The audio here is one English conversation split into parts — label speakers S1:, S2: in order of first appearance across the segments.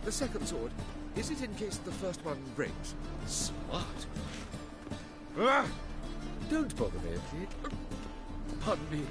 S1: The second sword, is it in case the first one breaks? Smart. Ah! Don't bother me, please. Pardon me.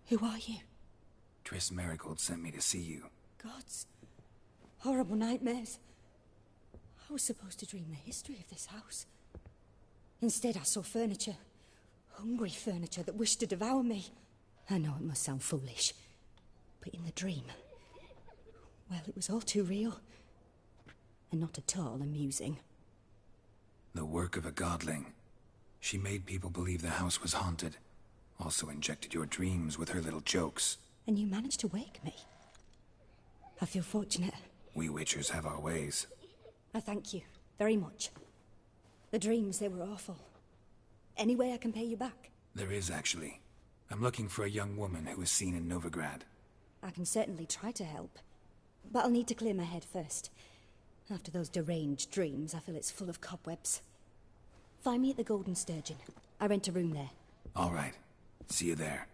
S2: Who are you?
S3: Triss Merigold sent me to see you.
S2: Gods. Horrible nightmares. I was supposed to dream the history of this house. Instead, I saw furniture. Hungry furniture that wished to devour me. I know it must sound foolish, but in the dream, well, it was all too real. And not at all amusing.
S3: The work of a godling. She made people believe the house was haunted. Also injected your dreams with her little jokes.
S2: And you managed to wake me. I feel fortunate.
S3: We Witchers have our ways.
S2: I thank you very much. The dreams, they were awful. Any way I can pay you back?
S3: There is, actually. I'm looking for a young woman who was seen in Novigrad.
S2: I can certainly try to help. But I'll need to clear my head first. After those deranged dreams, I feel it's full of cobwebs. Find me at the Golden Sturgeon. I rent a room there.
S3: All right. See you there.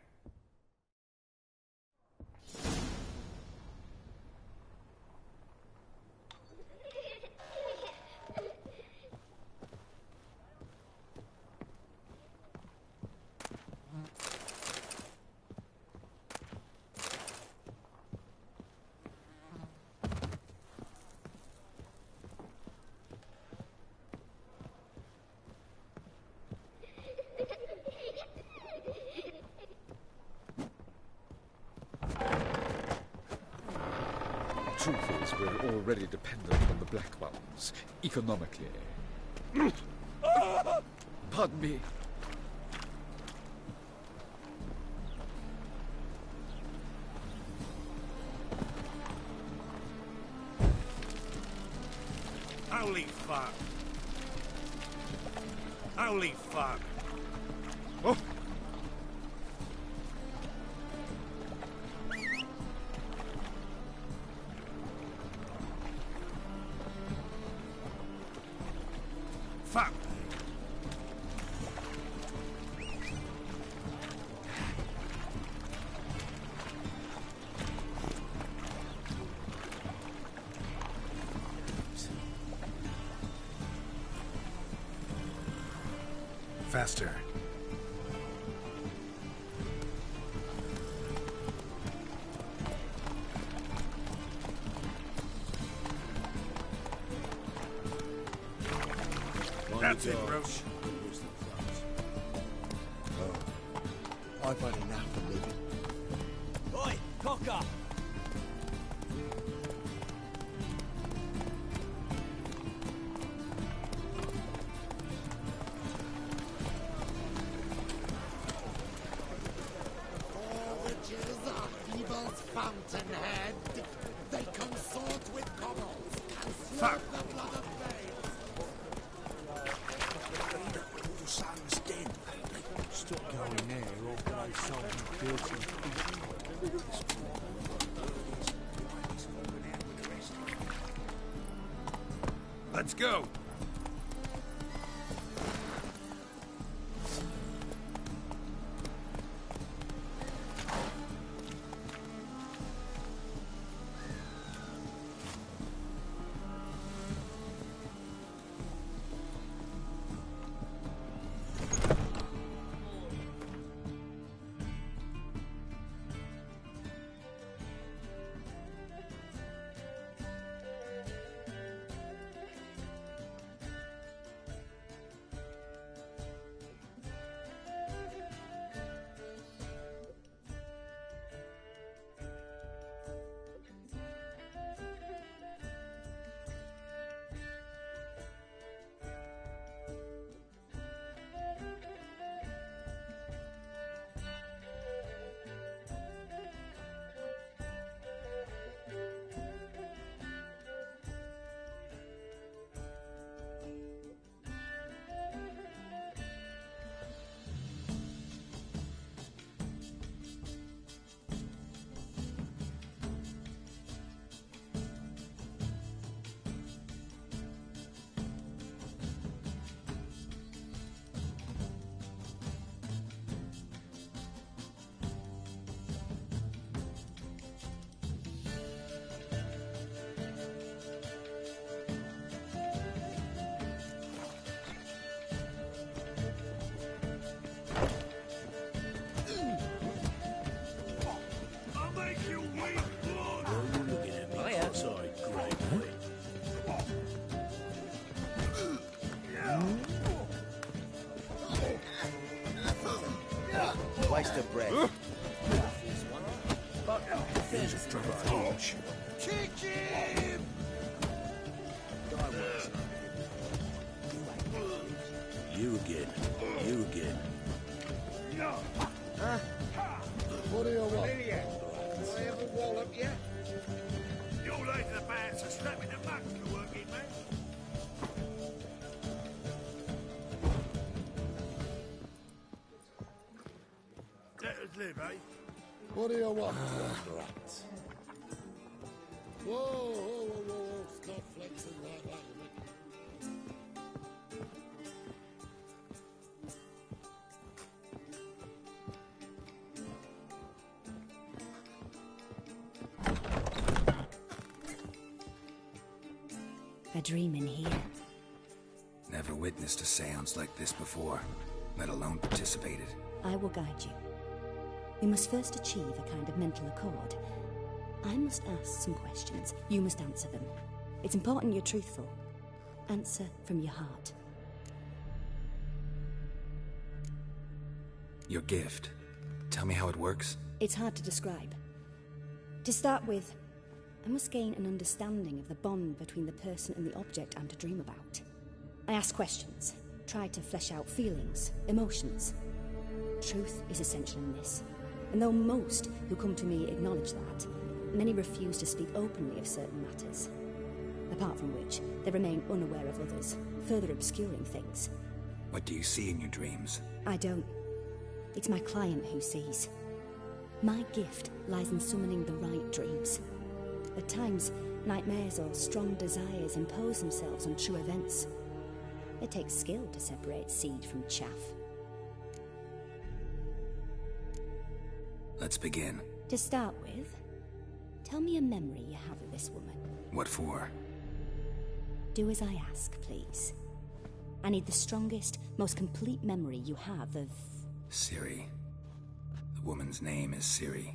S1: Truth is, we're already dependent on the Black Ones, economically. Pardon me.
S4: Holy fuck. Holy fuck.
S1: Oh!
S4: Fuck.
S3: Faster.
S4: That's it, Roche.
S5: Oh, I've had enough of living.
S6: Oi, cocker!
S5: All witches are evil's fountainhead. They consort with kobolds and slurp the blood of babes.
S6: Sam's dead. Stop going there, or blood soul guilty.
S4: Let's go.
S7: slice of bread.
S6: Here's a drop of hinge.
S5: Kick him!
S6: You again. You again.
S5: What do you want?
S4: Do I have a wallop yet? You're late to the band, so snap in the muck, you working man. Let us live, eh?
S5: What do you want? Rats. Whoa, whoa, whoa, whoa, whoa. Stop flexing like that.
S2: A dream in here.
S3: Never witnessed a seance like this before, let alone participated.
S2: I will guide you. You must first achieve a kind of mental accord. I must ask some questions. You must answer them. It's important you're truthful. Answer from your heart.
S3: Your gift. Tell me how it works.
S2: It's hard to describe. To start with, I must gain an understanding of the bond between the person and the object I'm to dream about. I ask questions, try to flesh out feelings, emotions. Truth is essential in this, and though most who come to me acknowledge that, many refuse to speak openly of certain matters. Apart from which, they remain unaware of others, further obscuring things.
S3: What do you see in your dreams?
S2: I don't. It's my client who sees. My gift lies in summoning the right dreams. At times, nightmares or strong desires impose themselves on true events. It takes skill to separate seed from chaff.
S3: Let's begin.
S2: To start with, tell me a memory you have of this woman.
S3: What for?
S2: Do as I ask, please. I need the strongest, most complete memory you have of...
S3: Ciri. The woman's name is Ciri.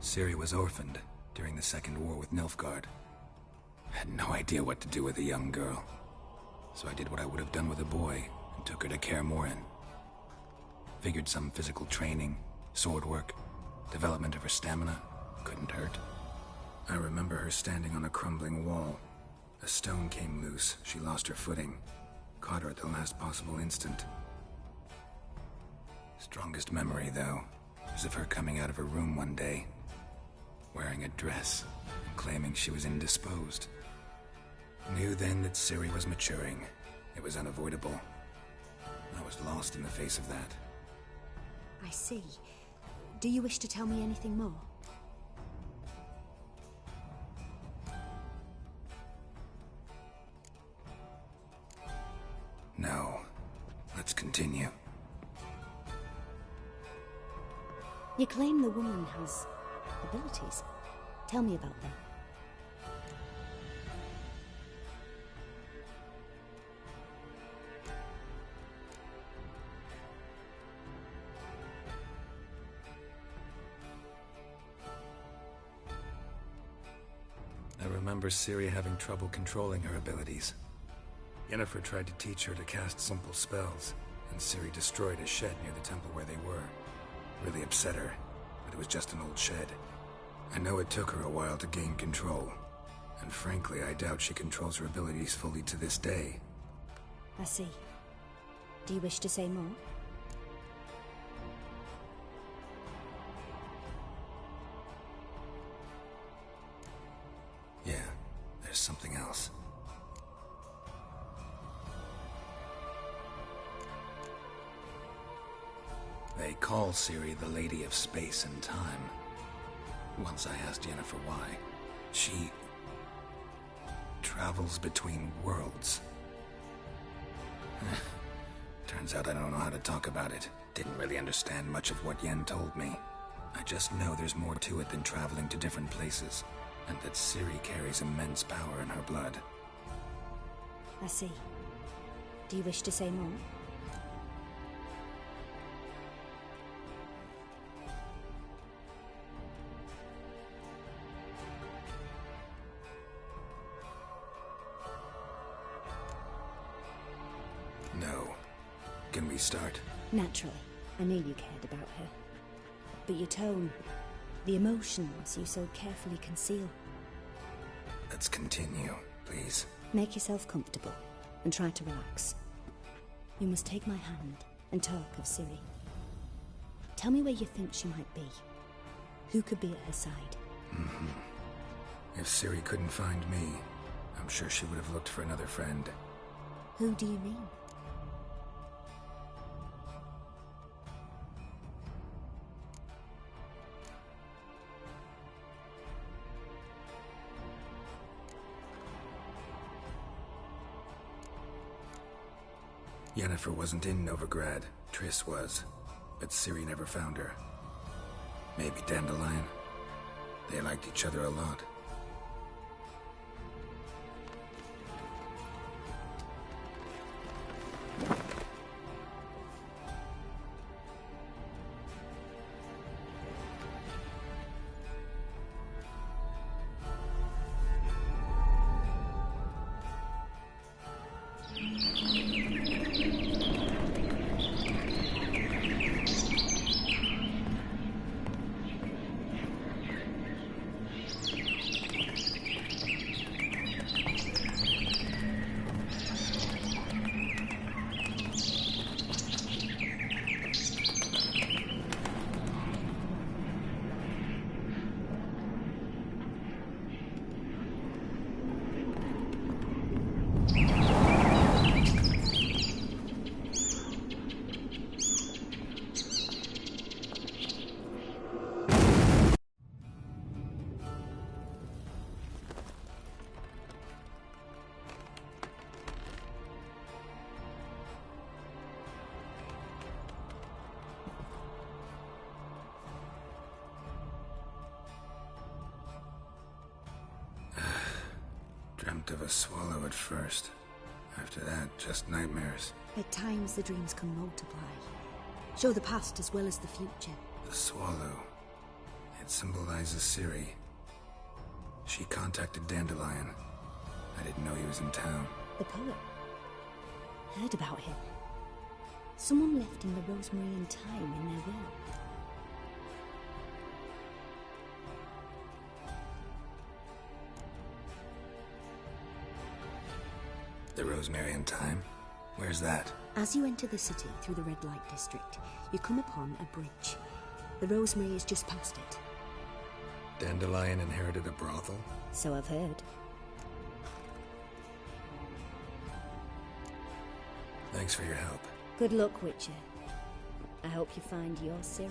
S3: Ciri was orphaned during the Second War with Nilfgaard. I had no idea what to do with a young girl, so I did what I would have done with a boy and took her to Kaer Morhen. Figured some physical training, sword work, development of her stamina couldn't hurt. I remember her standing on a crumbling wall. A stone came loose, she lost her footing, caught her at the last possible instant. Strongest memory, though, is of her coming out of her room one day, wearing a dress, and claiming she was indisposed. Knew then that Ciri was maturing. It was unavoidable. I was lost in the face of that.
S2: I see. Do you wish to tell me anything more?
S3: No. Let's continue.
S2: You claim the woman has abilities. Tell me about them.
S3: I remember Ciri having trouble controlling her abilities. Yennefer tried to teach her to cast simple spells, and Ciri destroyed a shed near the temple where they were. Really upset her, but it was just an old shed. I know it took her a while to gain control, and frankly, I doubt she controls her abilities fully to this day.
S2: I see. Do you wish to say more?
S3: Yeah, there's something else. They call Ciri the Lady of Space and Time. Once I asked Yennefer why. She travels between worlds. Turns out I don't know how to talk about it. Didn't really understand much of what Yen told me. I just know there's more to it than traveling to different places, and that Ciri carries immense power in her blood.
S2: I see. Do you wish to say more?
S3: No. Can we start?
S2: Naturally. I knew you cared about her. But your tone, the emotions you so carefully conceal.
S3: Let's continue, please.
S2: Make yourself comfortable and try to relax. You must take my hand and talk of Ciri. Tell me where you think she might be. Who could be at her side?
S3: If Ciri couldn't find me, I'm sure she would have looked for another friend.
S2: Who do you mean?
S3: Yennefer wasn't in Novigrad. Triss was. But Ciri never found her. Maybe Dandelion? They liked each other a lot. Dreamt of a swallow at first. After that, just nightmares.
S2: At times the dreams can multiply. Show the past as well as the future.
S3: The swallow. It symbolizes Ciri. She contacted Dandelion. I didn't know he was in town.
S2: The poet. Heard about him. Someone left him the rosemary and thyme in their will.
S3: The rosemary and thyme? Where's that?
S2: As you enter the city through the red light district, you come upon a bridge. The rosemary is just past it.
S3: Dandelion inherited a brothel?
S2: So I've heard.
S3: Thanks for your help.
S2: Good luck, Witcher. I hope you find your Ciri.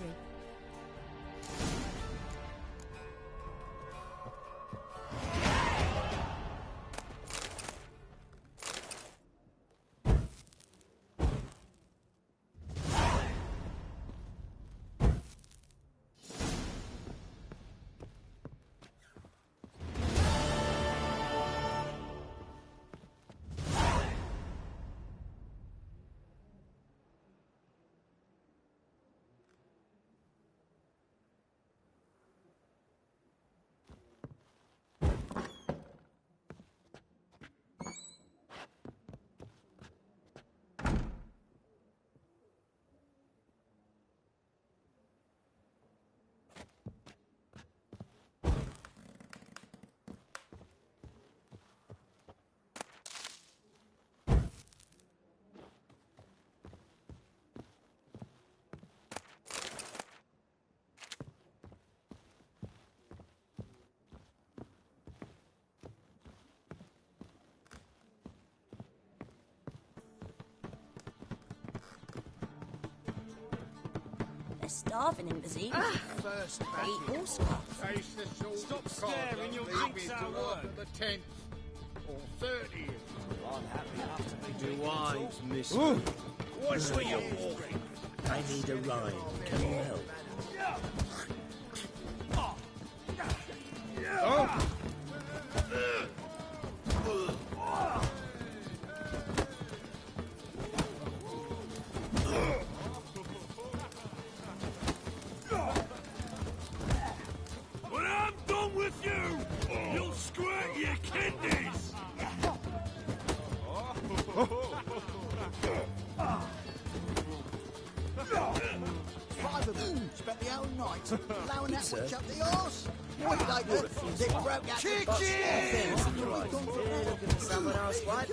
S7: They're starving in Vizima.
S4: First
S7: They eat horse cloth.
S4: taste the salt.
S8: Stop staring, you'll jinx our work.
S4: The 10th or 30th.
S8: I'm happy enough to be doing
S6: Wives, miss.
S4: What's with your walking?
S6: I need a rhyme. Can you help? spent the whole night allowing that witch up the arse. Wait later, they broke out the box.
S9: Looking for someone else, right?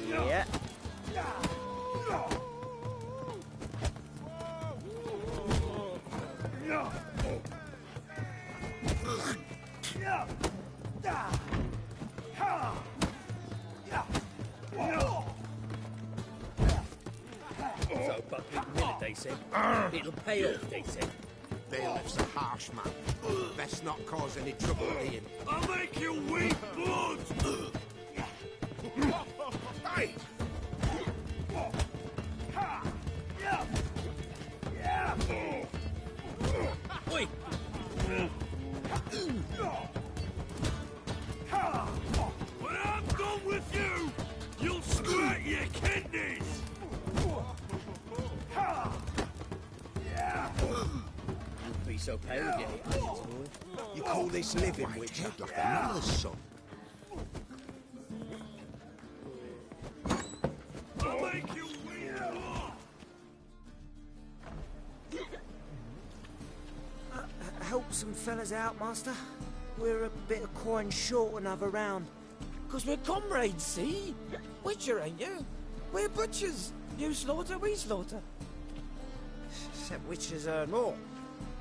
S9: Yeah.
S8: So, Buckley minute, they said. It'll pay off, they said.
S5: Bailiff's a harsh man. Best not cause any trouble at the inn.
S4: I'll make you weep blood!
S5: Hey!
S8: Oi!
S4: When I'm done with you, you'll scratch your kidneys!
S8: Wouldn't be so pale if you hit me, boy.
S5: You call this living, witch? Like a miller's son.
S4: I'll make you weep blood!
S9: Help some fellas out, Master. We're a bit of coin short another round. 'Cause we're comrades, see? Witcher, ain't you? We're butchers. You slaughter, we slaughter. Except witchers earn more.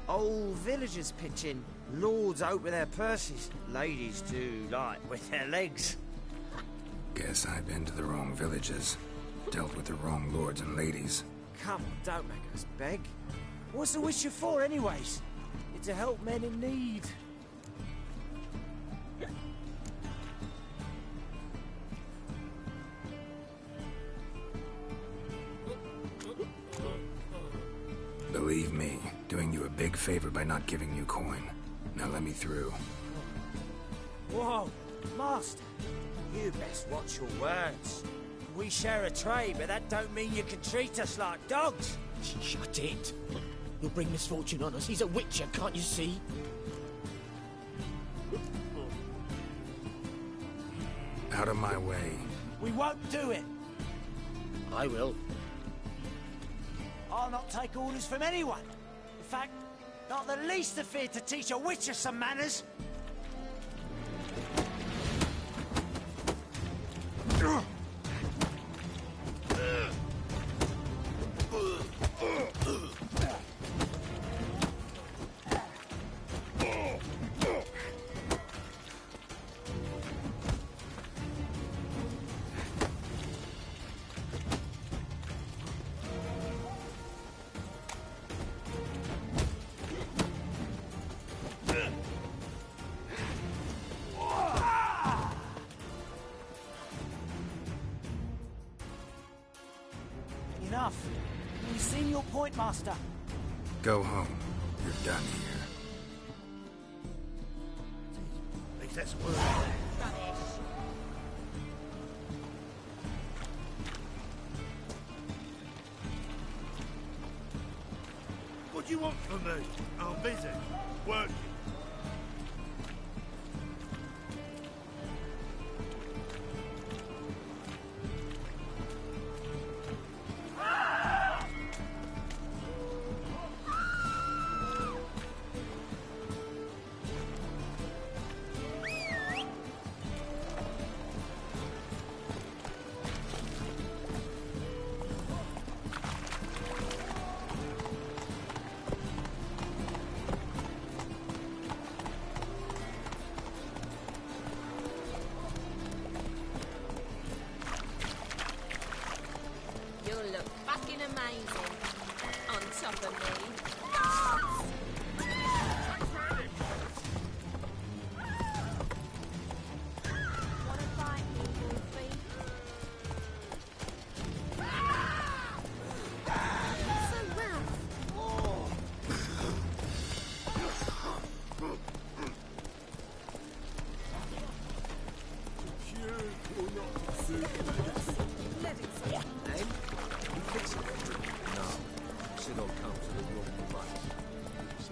S9: Old villagers pitch in. Lords out with their purses. Ladies do light with their legs.
S3: Guess I've been to the wrong villages. Dealt with the wrong lords and ladies.
S9: Come on, don't make us beg. What's the witcher for, anyways? It's to help men in need.
S3: Believe me, doing you a big favor by not giving you coin. Now let me through.
S9: Whoa, Master, you best watch your words. We share a trade, but that don't mean you can treat us like dogs.
S6: Shut it. You'll bring misfortune on us. He's a witcher, can't you see?
S3: Out of my way.
S9: We won't do it.
S6: I will.
S9: I'll not take orders from anyone. In fact, not the least afeard to teach a witcher some manners. Enough. We've seen your point, Master.
S3: Go home. You're done here.
S4: At least that's a word. What do you want from me? I'm busy. Working.
S10: You'll look fucking amazing on top of me. Wanna fight me, Wolfie? So rough.
S1: No, Sid will come to the wrong place.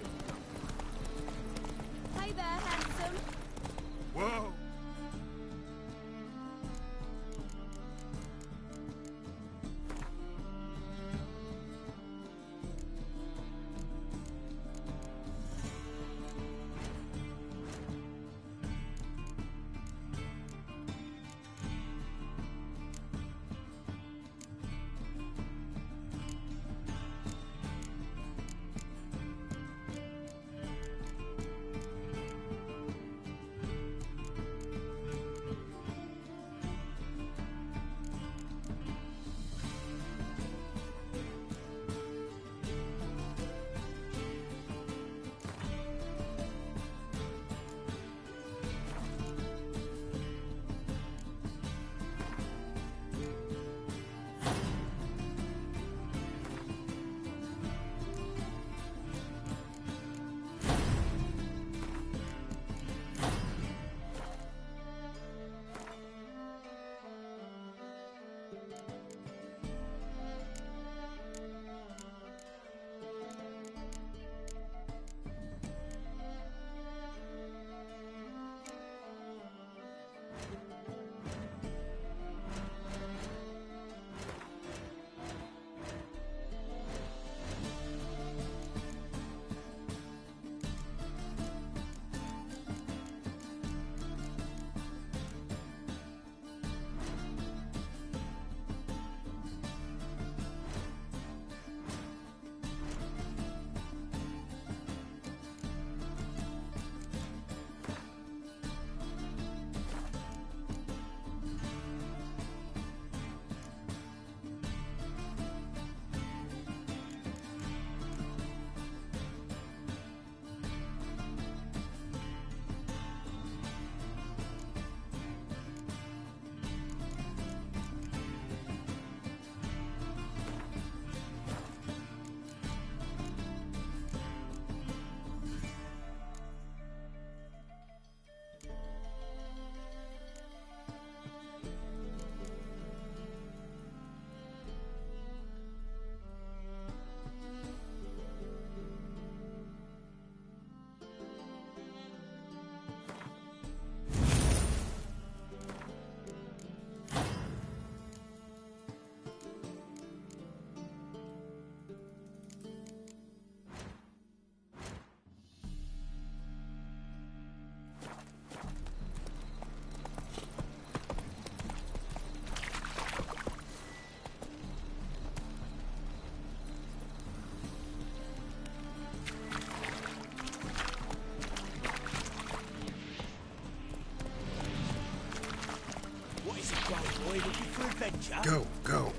S3: Go, go.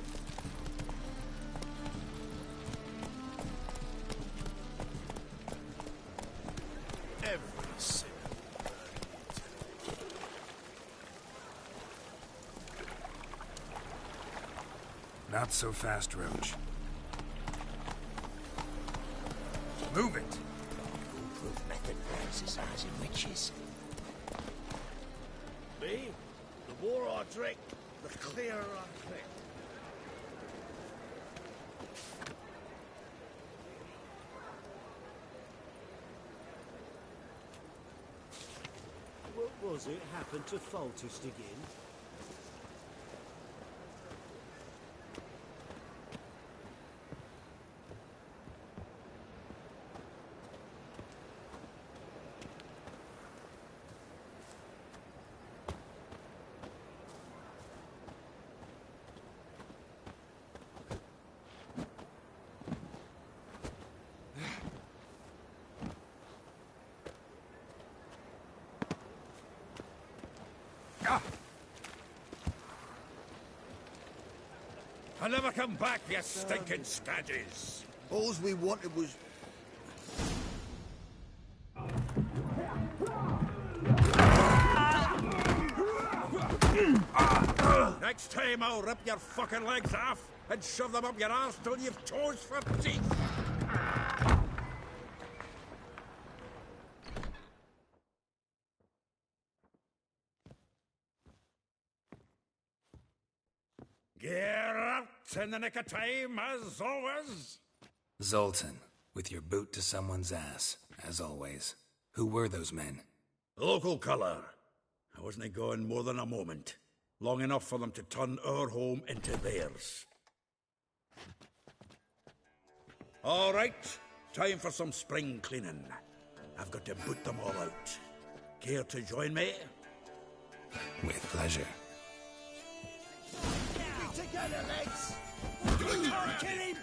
S4: Every single
S3: Not so fast, Roach. Move it!
S8: Foolproof method for exercising witches.
S4: Me? The more I drink, the clearer I think.
S11: What was it happened to Foltest again?
S4: I'll never come back, you stinking stadges.
S6: All we wanted was...
S4: Next time I'll rip your fucking legs off and shove them up your arse till you've toes for teeth. Get out in the nick of time, as always.
S3: Zoltan, with your boot to someone's ass, as always. Who were those men?
S4: Local colour. I wasn't gone more than a moment. Long enough for them to turn our home into theirs. All right, time for some spring cleaning. I've got to boot them all out. Care to join me?
S3: With pleasure.
S4: Together, legs! Kill him!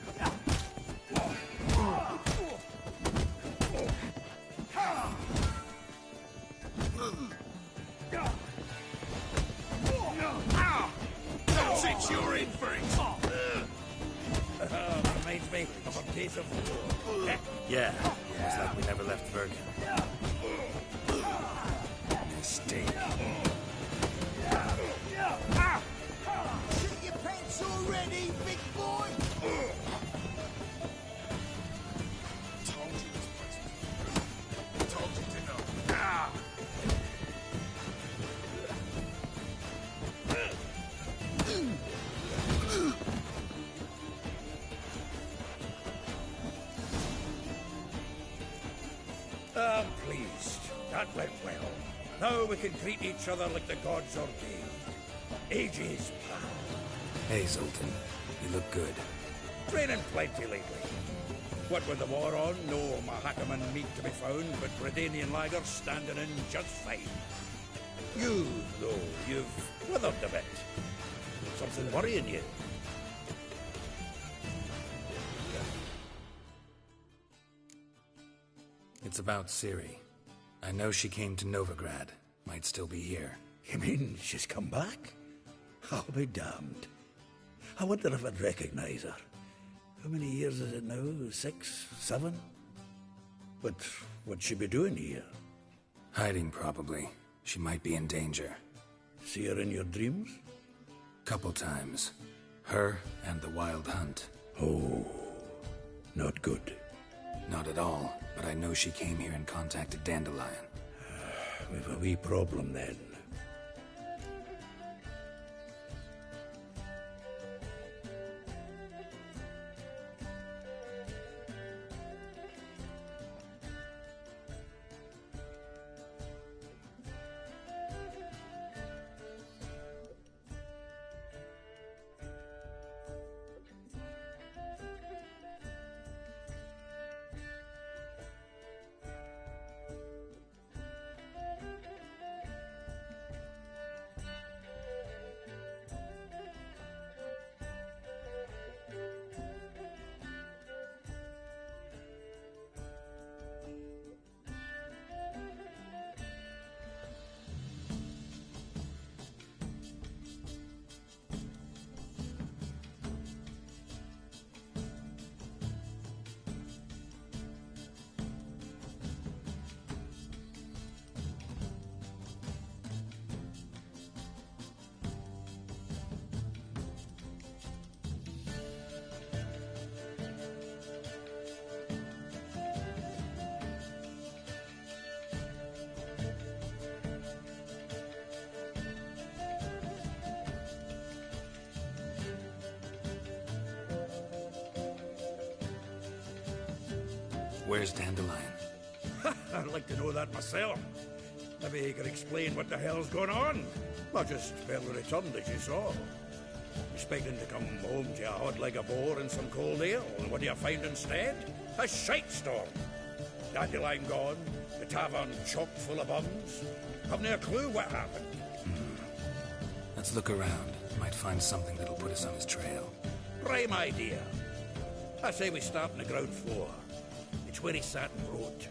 S6: That's it, you're in for it!
S4: Reminds me of a piece of war.
S3: Yeah, it's like we never left Bergen. Mistake.
S6: Shit your pants already, big boy! Told you this place was... Told you to know.
S4: I'm pleased. That went well. Now we can treat each other like the gods ordained. Ages past.
S3: Hey, Zoltan. You look good.
S4: Training plenty lately. What with the war on, no Mahakaman meat to be found, but Redanian lagers standing in just fine. You, though, you've withered a bit. Something worrying you?
S3: It's about Ciri. I know she came to Novigrad. Might still be here.
S4: You mean she's come back? I'll be damned. I wonder if I'd recognize her. How many years is it now? 6, 7? But what'd she be doing here?
S3: Hiding, probably. She might be in danger.
S4: See her in your dreams?
S3: Couple times. Her and the Wild Hunt.
S4: Oh, not good.
S3: Not at all, but I know she came here and contacted Dandelion.
S4: We've a wee problem then.
S3: Where's Dandelion?
S4: I'd like to know that myself. Maybe he could explain what the hell's going on. Not just barely returned, as you saw. Expecting to come home to a hod like a boar and some cold ale, and what do you find instead? A shite storm. Dandelion gone, the tavern chock full of bums. Haven't a clue what happened.
S3: Let's look around. Might find something that'll put us on his trail.
S4: Prime idea. I say we start on the ground floor. It's where he sat and wrote.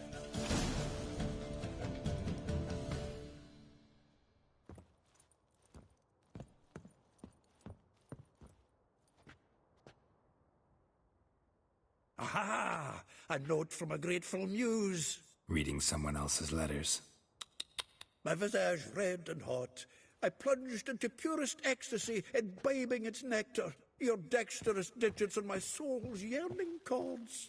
S4: Aha! A note from a grateful muse.
S3: Reading someone else's letters.
S4: My visage red and hot, I plunged into purest ecstasy, imbibing its nectar. Your dexterous digits on my soul's yearning chords.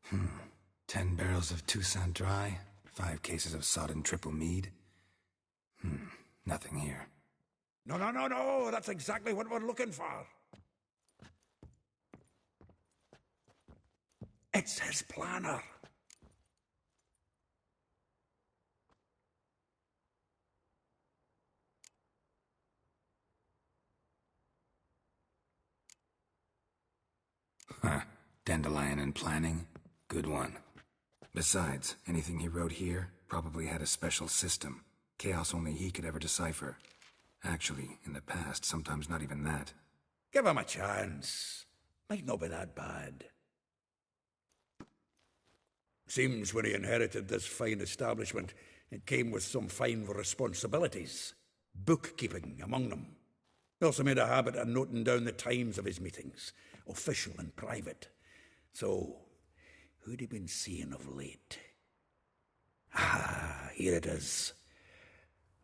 S3: Hmm. 10 barrels of Toussaint Dry, 5 cases of sodden triple mead. Nothing here.
S4: No, that's exactly what we're looking for. It's his planner.
S3: Huh. Dandelion and planning? Good one. Besides, anything he wrote here probably had a special system. Chaos only he could ever decipher. Actually, in the past, sometimes not even that.
S4: Give him a chance. Might not be that bad. Seems when he inherited this fine establishment, it came with some fine responsibilities. Bookkeeping among them. He also made a habit of noting down the times of his meetings, official and private. So, who'd he been seeing of late? Ah, here it is.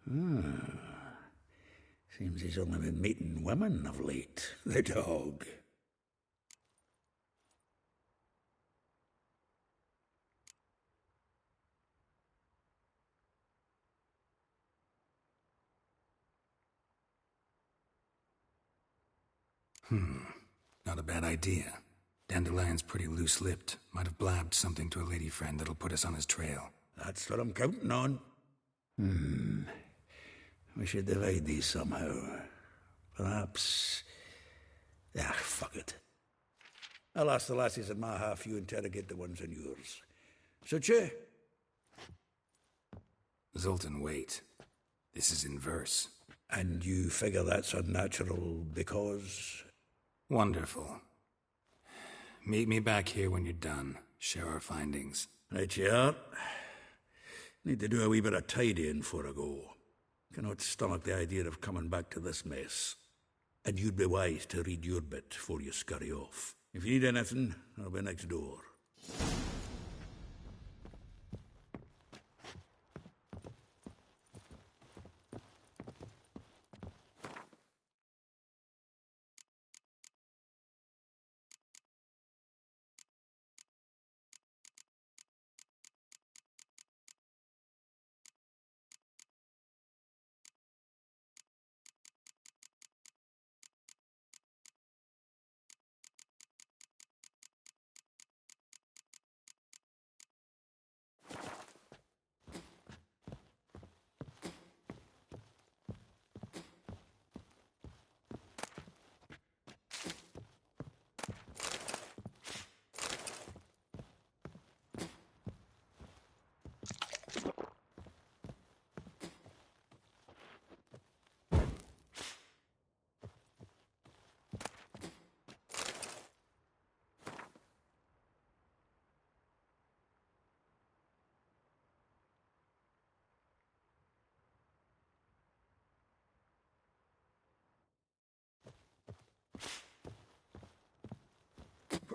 S4: Seems he's only been meeting women of late, the dog.
S3: Not a bad idea. Dandelion's pretty loose-lipped. Might have blabbed something to a lady friend that'll put us on his trail.
S4: That's what I'm counting on. We should divide these somehow. Perhaps... fuck it. I'll ask the lassies in my half, you interrogate the ones in yours. Suche?
S3: Zoltan, wait. This is in verse.
S4: And you figure that's unnatural because...
S3: Wonderful. Meet me back here when you're done. Share our findings.
S4: Right you are. Need to do a wee bit of tidying before I go. Cannot stomach the idea of coming back to this mess. And you'd be wise to read your bit before you scurry off. If you need anything, I'll be next door.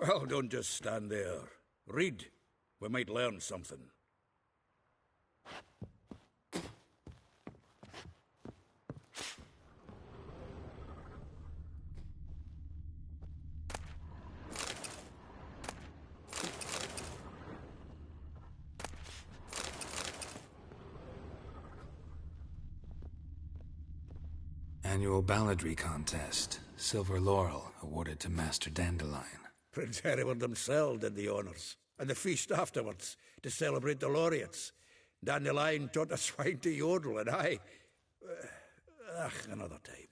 S4: Well, don't just stand there. Read. We might learn something.
S3: Annual balladry contest. Silver laurel awarded to Master Dandelion.
S4: Prince Hereward himself did the honours. And the feast afterwards, to celebrate the laureates. Dandelion taught a swine to yodel, and I... another time.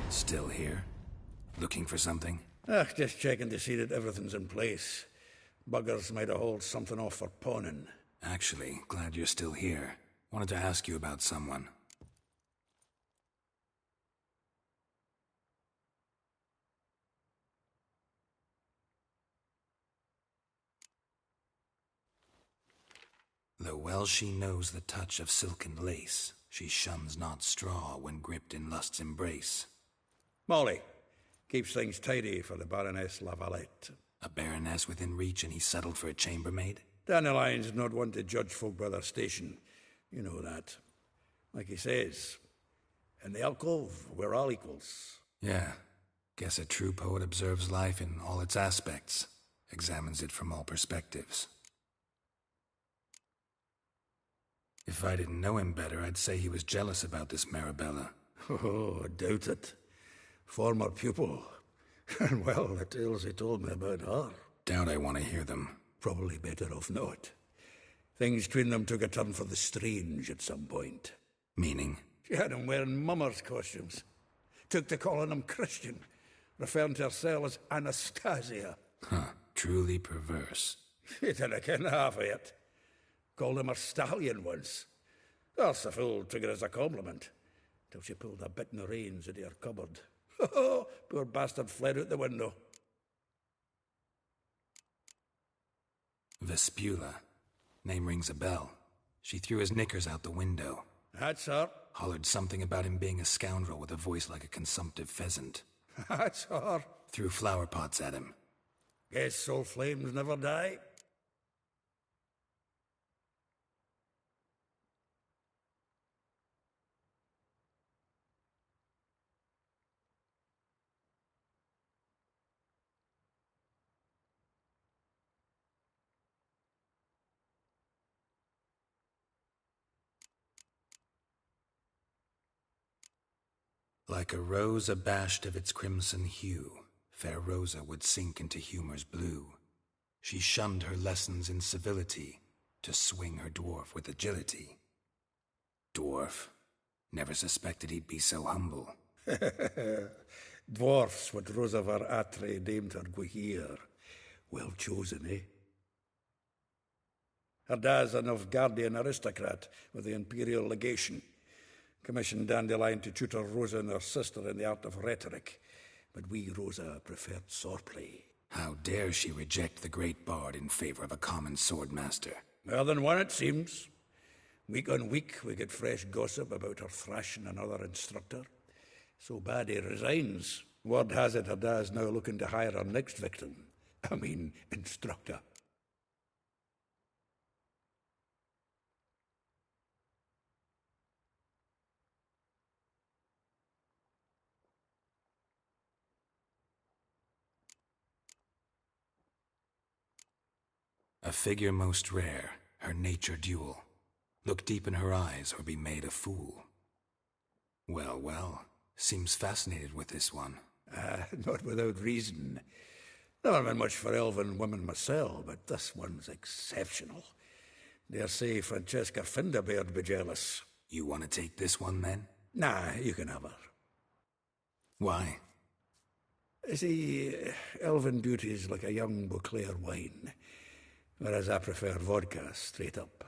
S3: Still here? Looking for something?
S4: Just checking to see that everything's in place. Buggers might have hauled something off for pawning.
S3: Actually, glad you're still here. Wanted to ask you about someone. Though well she knows the touch of silken lace, she shuns not straw when gripped in lust's embrace.
S4: Molly keeps things tidy for the Baroness Lavalette.
S3: A baroness within reach, and he settled for a chambermaid?
S4: Dandelion's not one to judge folk by their station. You know that. Like he says, in the alcove, we're all equals.
S3: Yeah. Guess a true poet observes life in all its aspects, examines it from all perspectives. If I didn't know him better, I'd say he was jealous about this Marabella.
S4: Oh, I doubt it. Former pupil. And well, the tales he told me about her.
S3: Doubt I want to hear them.
S4: Probably better off not. Things between them took a turn for the strange at some point.
S3: Meaning?
S4: She had him wearing mummers' costumes. Took to calling him Christian, referring to herself as Anastasia.
S3: Huh, truly perverse.
S4: She didn't ken half of it. Called him a stallion once. That's the fool took it as a compliment, till she pulled a bit in the reins into her cupboard. Poor bastard fled out the window.
S3: Vespula. Name rings a bell. She threw his knickers out the window.
S4: That's her.
S3: Hollered something about him being a scoundrel with a voice like a consumptive pheasant.
S4: That's her.
S3: Threw flower pots at him.
S4: Guess soul flames never die.
S3: Like a rose abashed of its crimson hue, fair Rosa would sink into humor's blue. She shunned her lessons in civility, to swing her dwarf with agility. Dwarf. Never suspected he'd be so humble.
S4: Dwarfs what Rosavar Atre deemed her Guihir. Well chosen, eh? Her dad's a Novgardian aristocrat with the Imperial Legation. Commissioned Dandelion to tutor Rosa and her sister in the art of rhetoric, but we, Rosa, preferred swordplay.
S3: How dare she reject the great bard in favor of a common swordmaster?
S4: More than one, it seems. Week on week, we get fresh gossip about her thrashing another instructor. So bad he resigns. Word has it her dad's now looking to hire her next victim. I mean, instructor.
S3: A figure most rare, her nature dual. Look deep in her eyes or be made a fool. Well, well, seems fascinated with this one.
S4: Not without reason. Never been much for elven women myself, but this one's exceptional. Dare say Francesca Finderbeard be jealous.
S3: You want to take this one, then?
S4: Nah, you can have her.
S3: Why?
S4: See, elven beauty's like a young Beauclair wine, whereas I prefer vodka straight up.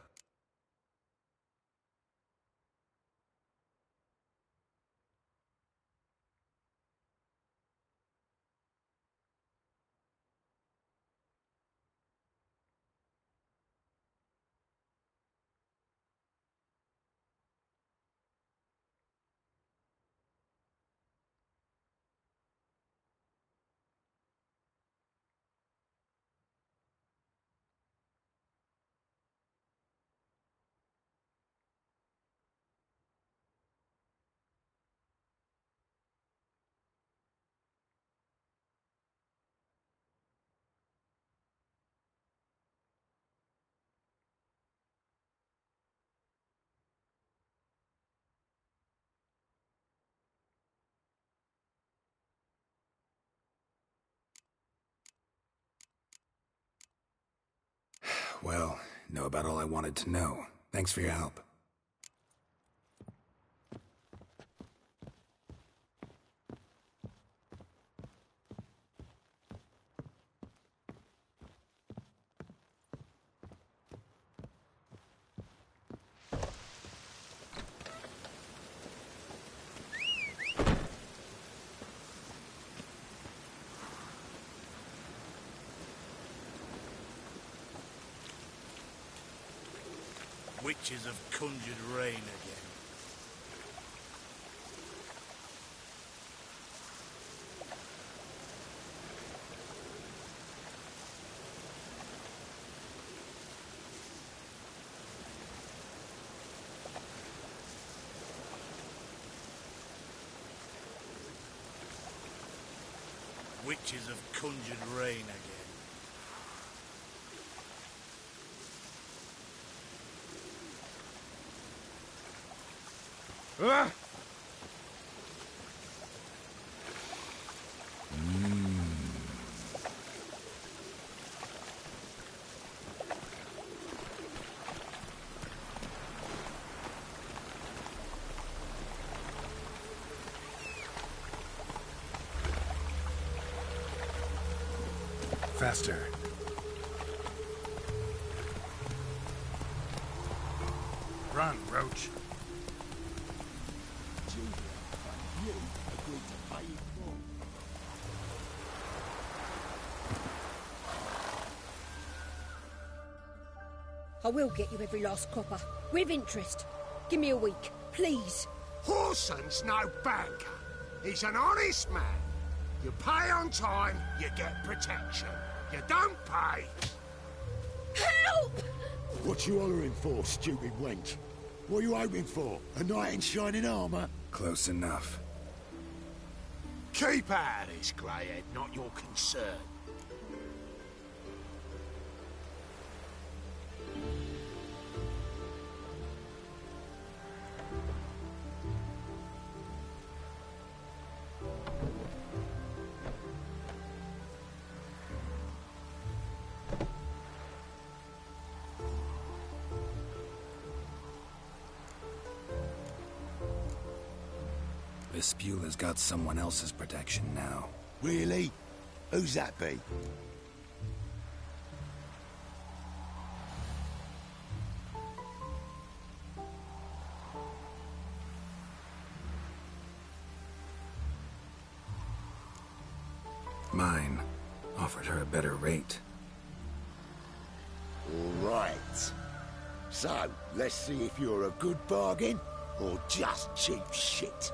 S3: Well, know about all I wanted to know. Thanks for your help.
S6: Witches have conjured rain again. Witches have conjured rain again.
S1: Ah!
S3: Faster.
S6: Run, Roach.
S2: I will get you every last copper, with interest. Give me a week, please.
S5: Horson's no banker. He's an honest man. You pay on time, you get protection. You don't pay...
S2: Help!
S12: What you hollering for, stupid wench? What are you hoping for? A knight in shining armour?
S3: Close enough.
S5: Keep out of this, Greyhead, not your concern.
S3: Vespula's got someone else's protection now.
S12: Really? Who's that be?
S3: Mine. Offered her a better rate.
S12: All right. So, let's see if you're a good bargain or just cheap shit.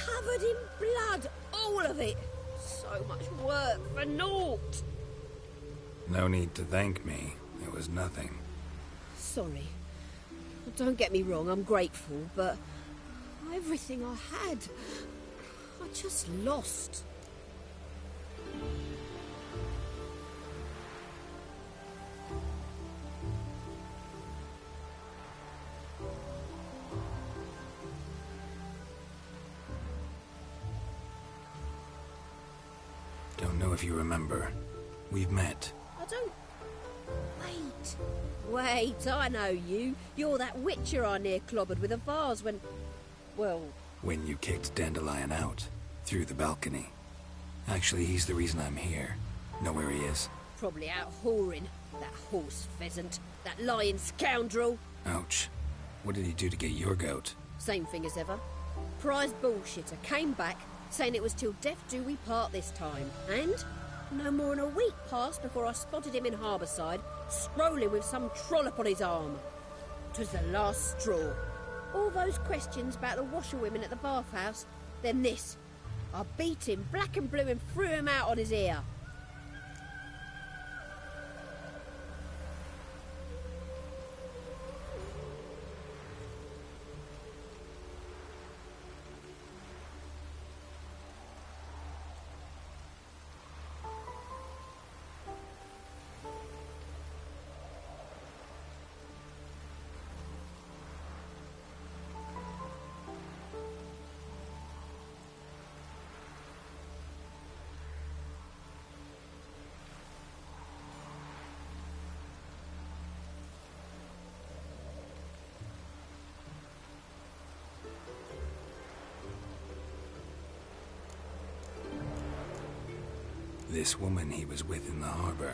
S13: Covered in blood, all of it. So much work for naught.
S3: No need to thank me. It was nothing.
S13: Sorry. Don't get me wrong, I'm grateful, but everything I had, I just lost.
S3: Don't know if you remember. We've met.
S13: I don't... Wait, I know you. You're that witcher I near clobbered with a vase when... Well...
S3: When you kicked Dandelion out. Through the balcony. Actually, he's the reason I'm here. Know where he is?
S13: Probably out whoring. That horse pheasant. That lying scoundrel.
S3: Ouch. What did he do to get your goat?
S13: Same thing as ever. Prize bullshitter came back, saying it was till death do we part this time. And no more than a week passed before I spotted him in Harbourside, strolling with some trollop on his arm. 'Twas the last straw. All those questions about the washerwomen at the bathhouse, then this. I beat him black and blue and threw him out on his ear.
S3: This woman he was with in the harbour.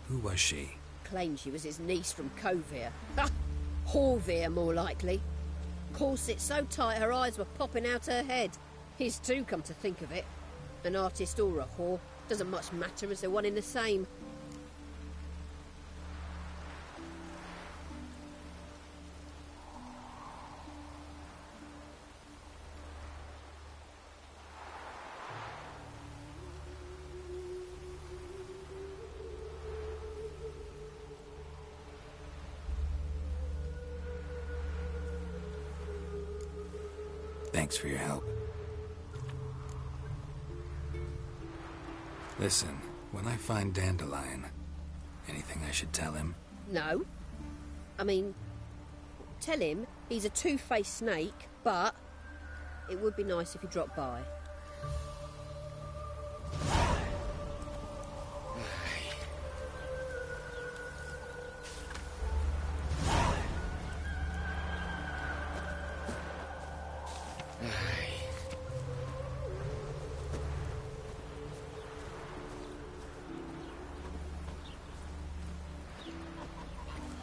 S3: Who was she?
S13: Claimed she was his niece from Kovir. Ha! Horvir, more likely. Corset so tight her eyes were popping out her head. His too, come to think of it. An artist or a whore. Doesn't much matter as they're one in the same.
S3: Thanks for your help. Listen, when I find Dandelion, anything I should tell him?
S13: No. I mean, tell him he's a two-faced snake, but it would be nice if he dropped by.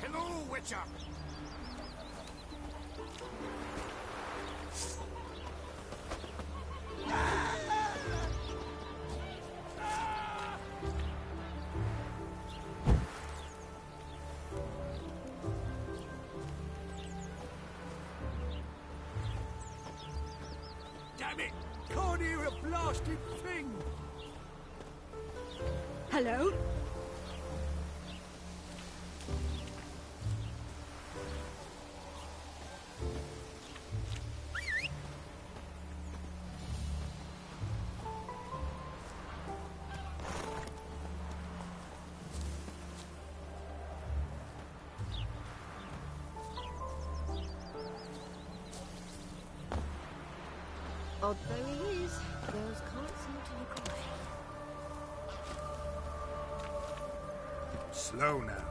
S6: Hello, Witcher! Damn it! Can't hear a blasted thing!
S2: Hello?
S13: Odd though he is, girls can't seem to look away.
S6: Slow now.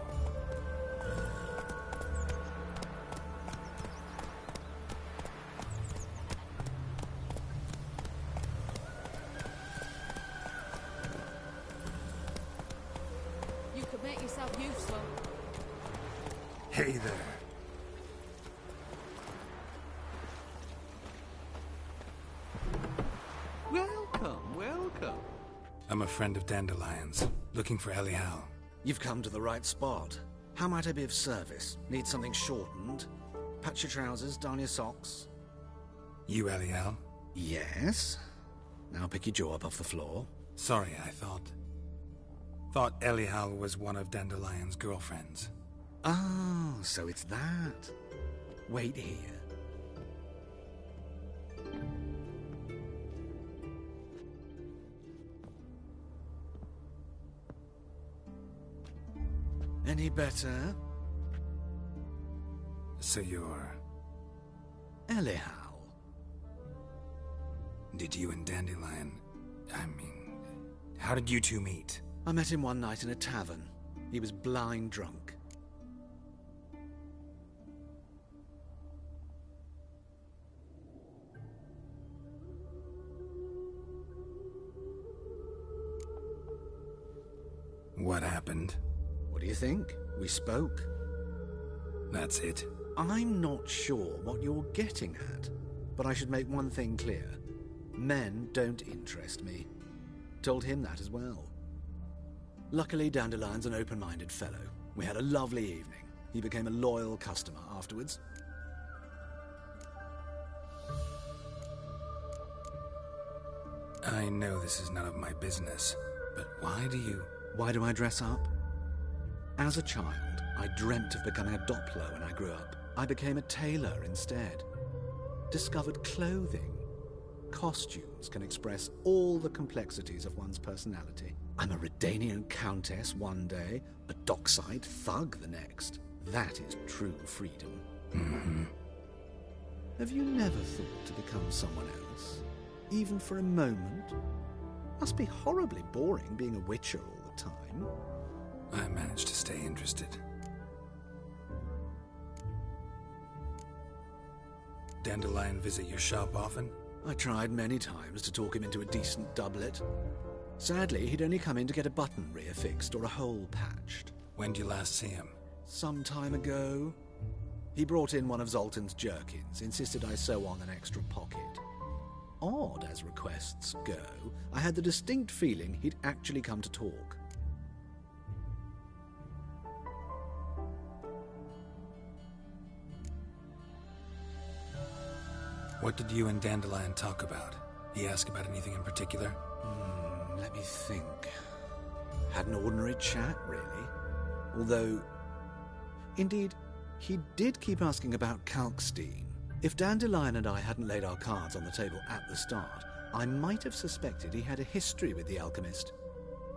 S14: You could make yourself useful.
S6: Hey there.
S1: Welcome, welcome.
S3: I'm a friend of Dandelion's, looking for Elial.
S1: You've come to the right spot. How might I be of service? Need something shortened? Patch your trousers, darn your socks?
S3: You Elial?
S15: Yes? Now pick your jaw up off the floor.
S3: Sorry, I thought Elihal was one of Dandelion's girlfriends.
S15: Oh, so it's that. Wait here. Any better?
S3: So you're...
S15: Elihal.
S3: Did you and Dandelion... how did you two meet?
S15: I met him one night in a tavern. He was blind drunk.
S3: What happened?
S15: What do you think? We spoke.
S3: That's it?
S15: I'm not sure what you're getting at, but I should make one thing clear. Men don't interest me. Told him that as well. Luckily, Dandelion's an open-minded fellow. We had a lovely evening. He became a loyal customer afterwards.
S3: I know this is none of my business, but why do I
S15: dress up? As a child, I dreamt of becoming a Doppler when I grew up. I became a tailor instead. Discovered clothing. Costumes can express all the complexities of one's personality. I'm a Redanian countess one day, a dockside thug the next. That is true freedom.
S3: Mm-hmm.
S15: Have you never thought to become someone else? Even for a moment? Must be horribly boring being a witcher all the time.
S3: I managed to stay interested. Dandelion visit your shop often?
S15: I tried many times to talk him into a decent doublet. Sadly, he'd only come in to get a button reaffixed or a hole patched.
S3: When did you last see him?
S15: Some time ago. He brought in one of Zoltan's jerkins, insisted I sew on an extra pocket. Odd as requests go, I had the distinct feeling he'd actually come to talk.
S3: What did you and Dandelion talk about? He asked about anything in particular?
S15: Let me think. Had an ordinary chat, really. Although, indeed, he did keep asking about Kalkstein. If Dandelion and I hadn't laid our cards on the table at the start, I might have suspected he had a history with the alchemist.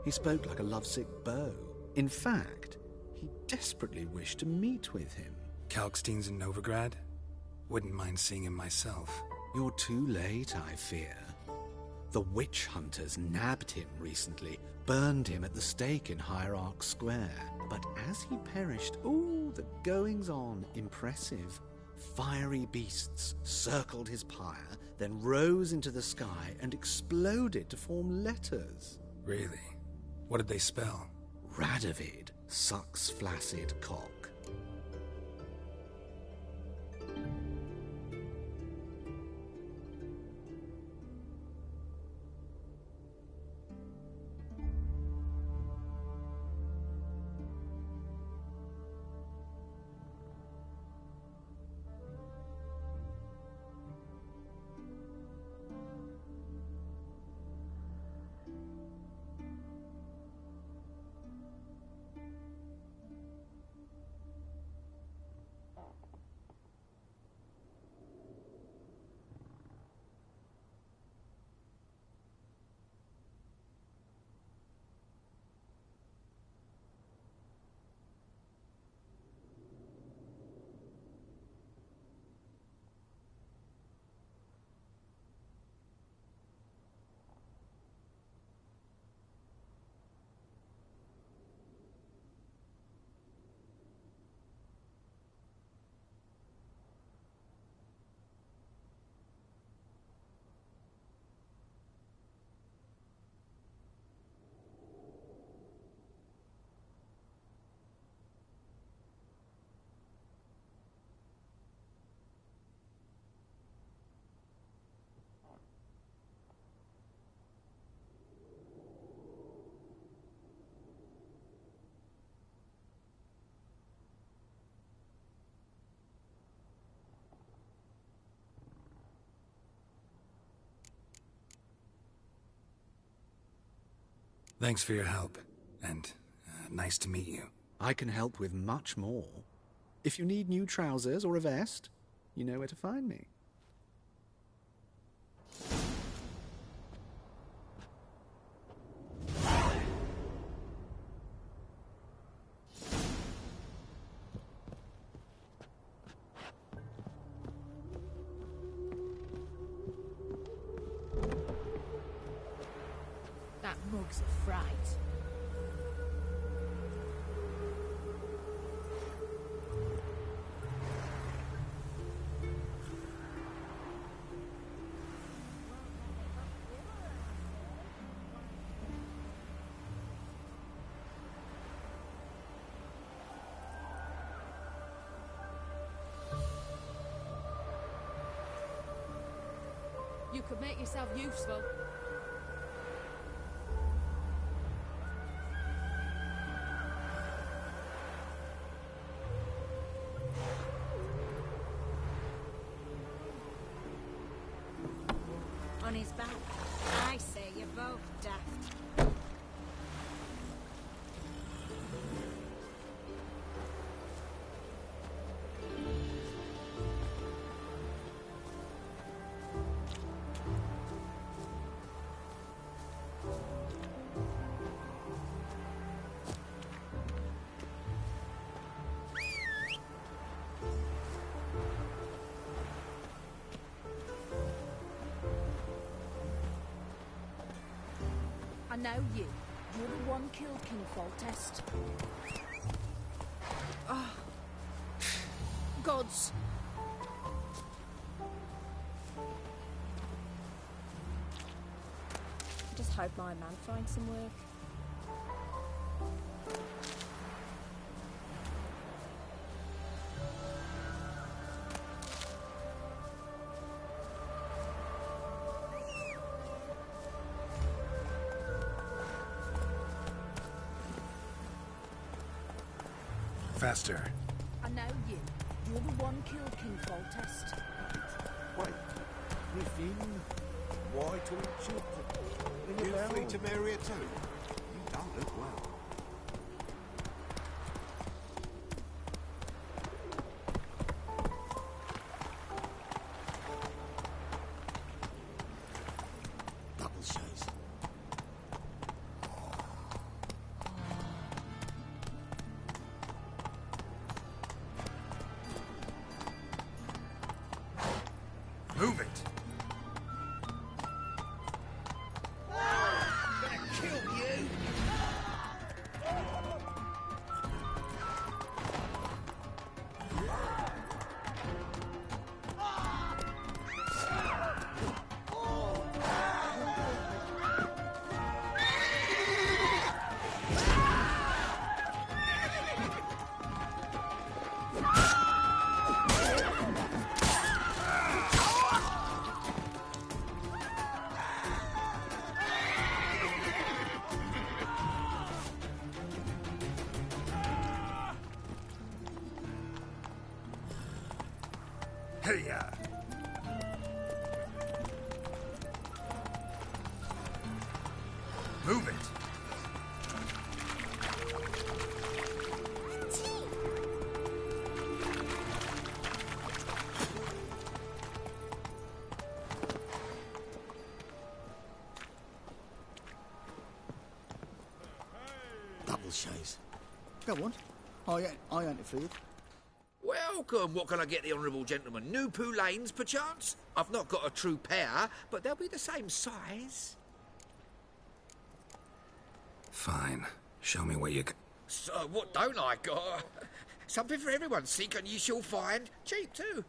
S15: He spoke like a lovesick beau. In fact, he desperately wished to meet with him.
S3: Kalkstein's in Novigrad? Wouldn't mind seeing him myself.
S15: You're too late, I fear. The witch hunters nabbed him recently, burned him at the stake in Hierarch Square. But as he perished, the goings-on, impressive. Fiery beasts circled his pyre, then rose into the sky and exploded to form letters.
S3: Really? What did they spell?
S15: Radovid sucks flaccid cock.
S3: Thanks for your help, and nice to meet you.
S15: I can help with much more. If you need new trousers or a vest, you know where to find me.
S14: That mug's a fright. You could make yourself useful.
S2: On his back. I say you're both daft.
S14: I know you. You're the one killed King Foltest.
S9: Ah. Gods.
S16: I just hope my man finds some work.
S3: Faster.
S14: I know you. You're the one killed King Foltest.
S6: Wait, Griffin, White Orchard, you free to marry her too? You don't look well.
S12: Double shows.
S3: Move it!
S4: Gonna kill you!
S3: Hey-ya! Move it!
S12: Double shows.
S6: Go on. I ain't afraid.
S4: Welcome. What can I get the honourable gentleman? New Poo Lanes, perchance? I've not got a true pair, but they'll be the same size.
S3: Fine. Show me what you can.
S4: So, what don't I got? Something for everyone. Seek and ye shall find. Cheap, too.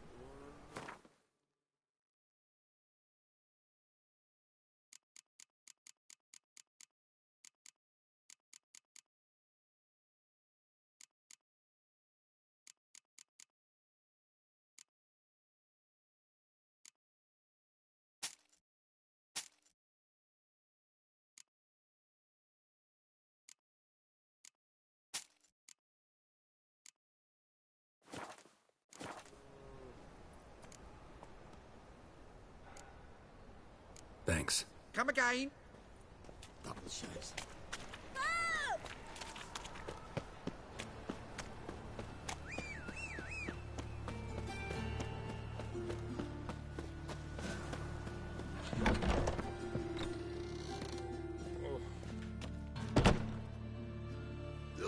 S3: Thanks.
S4: Come again.
S12: Double shows.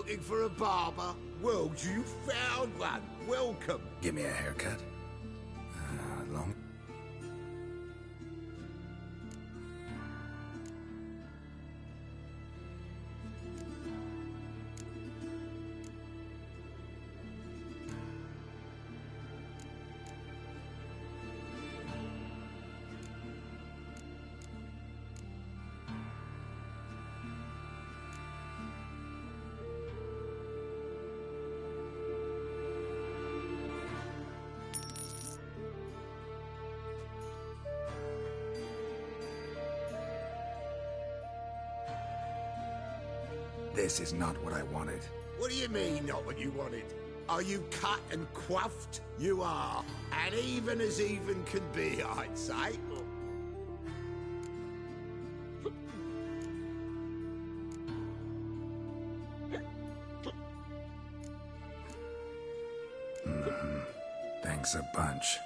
S12: looking for a barber? Well, you found one. Welcome.
S3: Give me a haircut. Long. This is not what I wanted.
S12: What do you mean, not what you wanted? Are you cut and coiffed? You are. And even as even can be, I'd say.
S3: Thanks a bunch.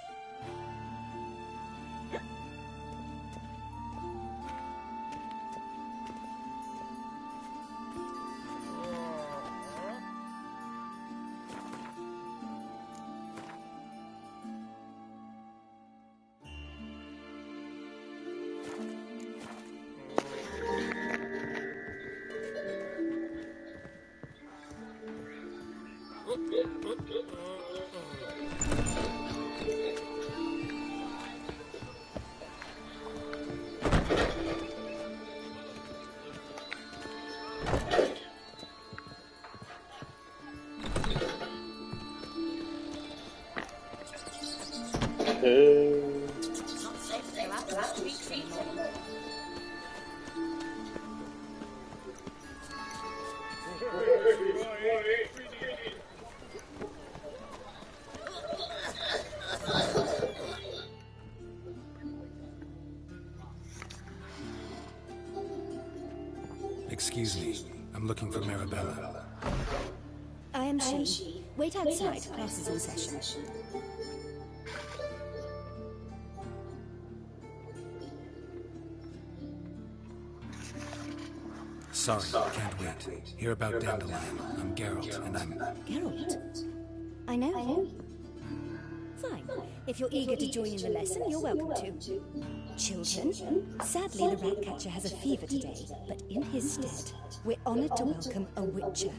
S3: Excuse me, I'm looking for Marabella.
S2: I am she. Wait outside, class is in session.
S3: Sorry, can't wait. Hear about Dandelion. I'm Geralt, and I'm...
S2: Geralt? I know you. Fine. If you're eager to join in the lesson, you're welcome to. Children, sadly the Ratcatcher has a fever today, but in his stead, we're honoured to welcome a Witcher,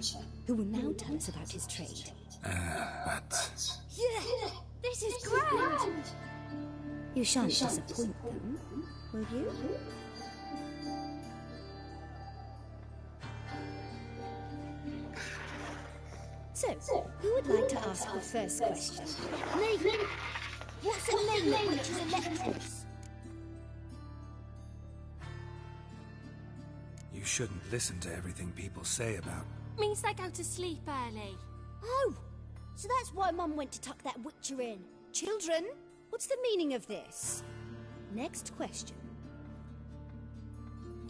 S2: who will now tell us about his trade.
S3: But...
S2: Yeah! This is grand! You shan't disappoint them, will you? So, who would like to ask the first question?
S13: Me! What's the name that Witches Electors?
S3: You shouldn't listen to everything people say about...
S10: Means they go to sleep early.
S13: Oh! So that's why Mum went to tuck that Witcher in.
S2: Children, what's the meaning of this? Next question.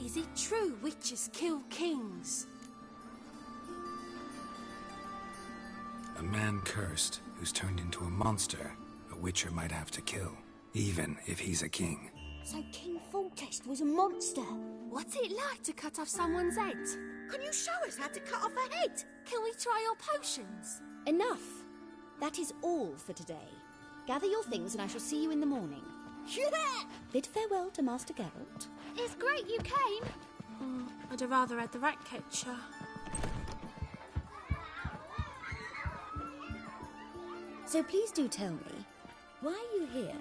S10: Is it true witches kill kings?
S3: A man cursed who's turned into a monster, a Witcher might have to kill, even if he's a king.
S13: So King Foltest was a monster.
S10: What's it like to cut off someone's head?
S13: Can you show us how to cut off a head?
S10: Can we try your potions?
S2: Enough. That is all for today. Gather your things and I shall see you in the morning.
S13: Yeah!
S2: Bid farewell to Master Geralt.
S10: It's great you came. Oh, I'd have rather had the Ratcatcher.
S2: So please do tell me, why are you here?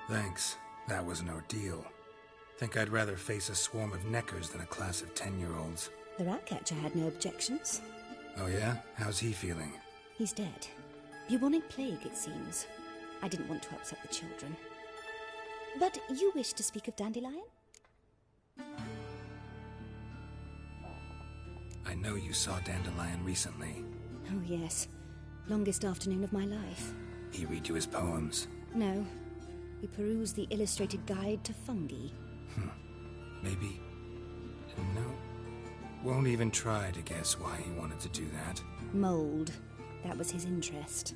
S3: Thanks. That was an ordeal. Think I'd rather face a swarm of neckers than a class of 10-year-olds.
S2: The Ratcatcher had no objections.
S3: Oh yeah? How's he feeling?
S2: He's dead. Bubonic plague, it seems. I didn't want to upset the children. But you wish to speak of Dandelion?
S3: I know you saw Dandelion recently.
S2: Oh yes. Longest afternoon of my life.
S3: He read you his poems?
S2: No. He perused the illustrated guide to fungi.
S3: Maybe... No. Won't even try to guess why he wanted to do that.
S2: Mold. That was his interest.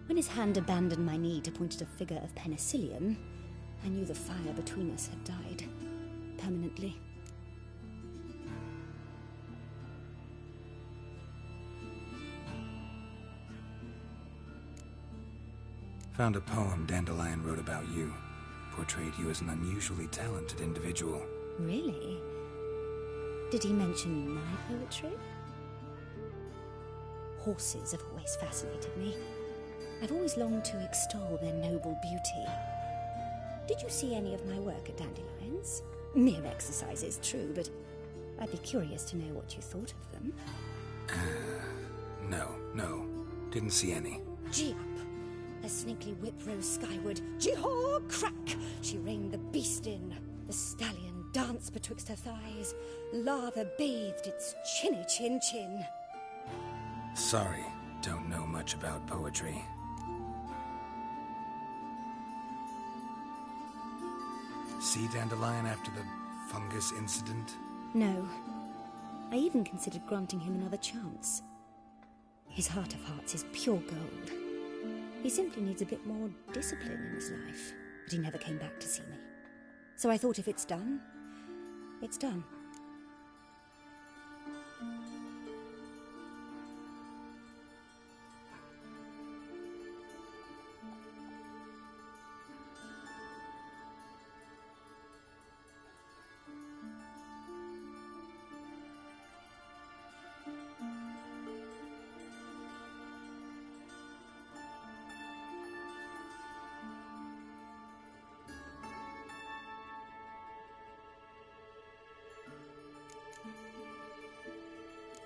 S2: When his hand abandoned my knee to point at a figure of penicillium, I knew the fire between us had died. Permanently.
S3: Found a poem Dandelion wrote about you. Portrayed you as an unusually talented individual.
S2: Really? Did he mention my poetry? Horses have always fascinated me. I've always longed to extol their noble beauty. Did you see any of my work at Dandelions? Mere exercises, true, but I'd be curious to know what you thought of them.
S3: No. Didn't see any.
S2: Gee up! A snaky whip rose skyward. Gee-haw! Crack! She reined the beast in. The stallion danced betwixt her thighs. Lather bathed its chinny chin.
S3: Sorry, don't know much about poetry. See Dandelion after the fungus incident?
S2: No. I even considered granting him another chance. His heart of hearts is pure gold. He simply needs a bit more discipline in his life. But he never came back to see me. So I thought if it's done, it's done.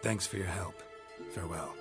S3: Thanks for your help. Farewell.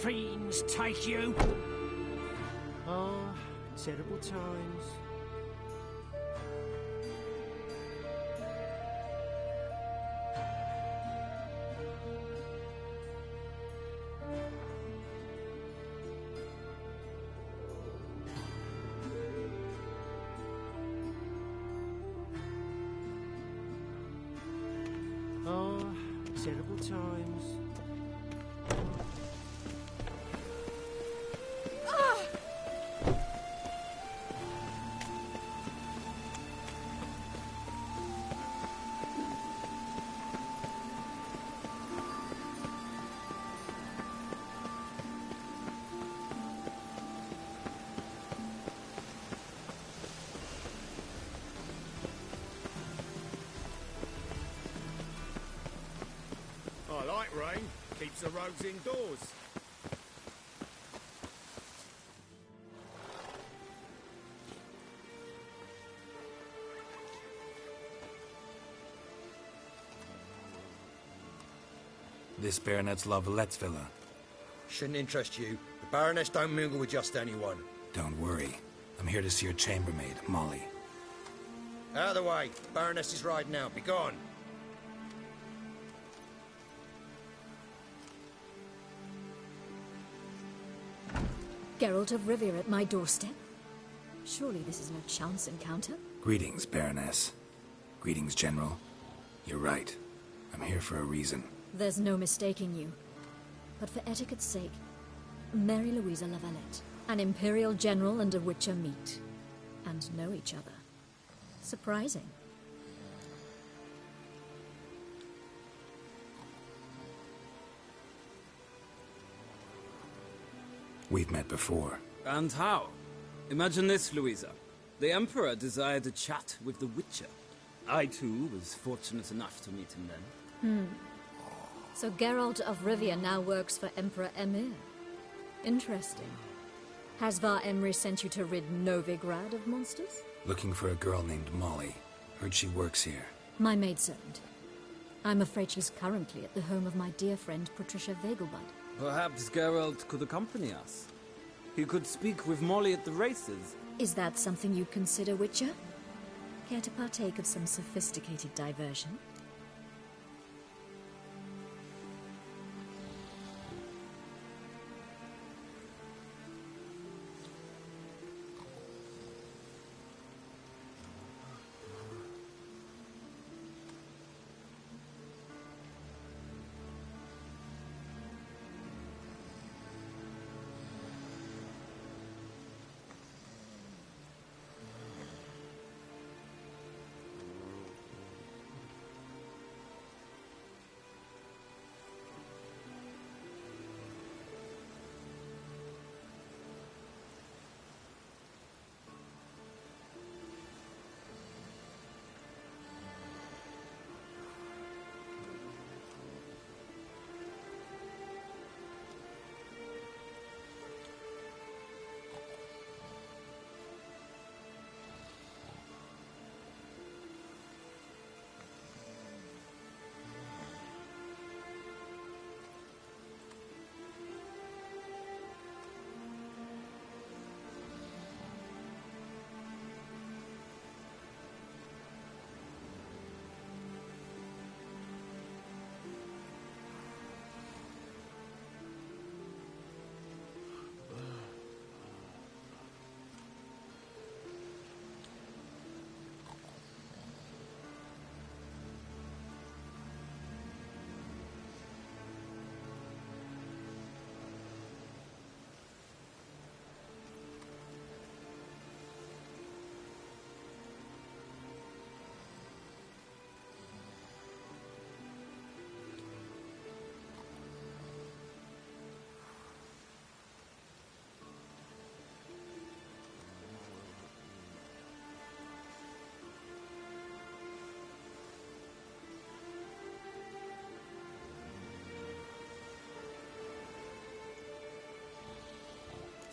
S11: Fiends take you! Oh, terrible times. Oh, terrible times.
S6: I like rain. Keeps the roads indoors.
S3: This Baronet's La Vallette's villa.
S8: Shouldn't interest you. The Baroness don't mingle with just anyone.
S3: Don't worry. I'm here to see your chambermaid, Molly.
S8: Out of the way. Baroness is riding out. Be gone.
S17: Geralt of Rivia at my doorstep? Surely this is no chance encounter?
S3: Greetings, Baroness. Greetings, General. You're right. I'm here for a reason.
S17: There's no mistaking you. But for etiquette's sake, Mary Louisa Lavalette, an Imperial General and a Witcher meet. And know each other. Surprising.
S3: We've met before.
S18: And how? Imagine this, Louisa. The Emperor desired a chat with the Witcher. I, too, was fortunate enough to meet him then.
S17: So Geralt of Rivia now works for Emperor Emhyr. Interesting. Has Var Emry sent you to rid Novigrad of monsters?
S3: Looking for a girl named Molly. Heard she works here.
S17: My maidservant. I'm afraid she's currently at the home of my dear friend Patricia Vegelbud.
S18: Perhaps Geralt could accompany us. He could speak with Molly at the races.
S17: Is that something you'd consider, Witcher? Care to partake of some sophisticated diversion?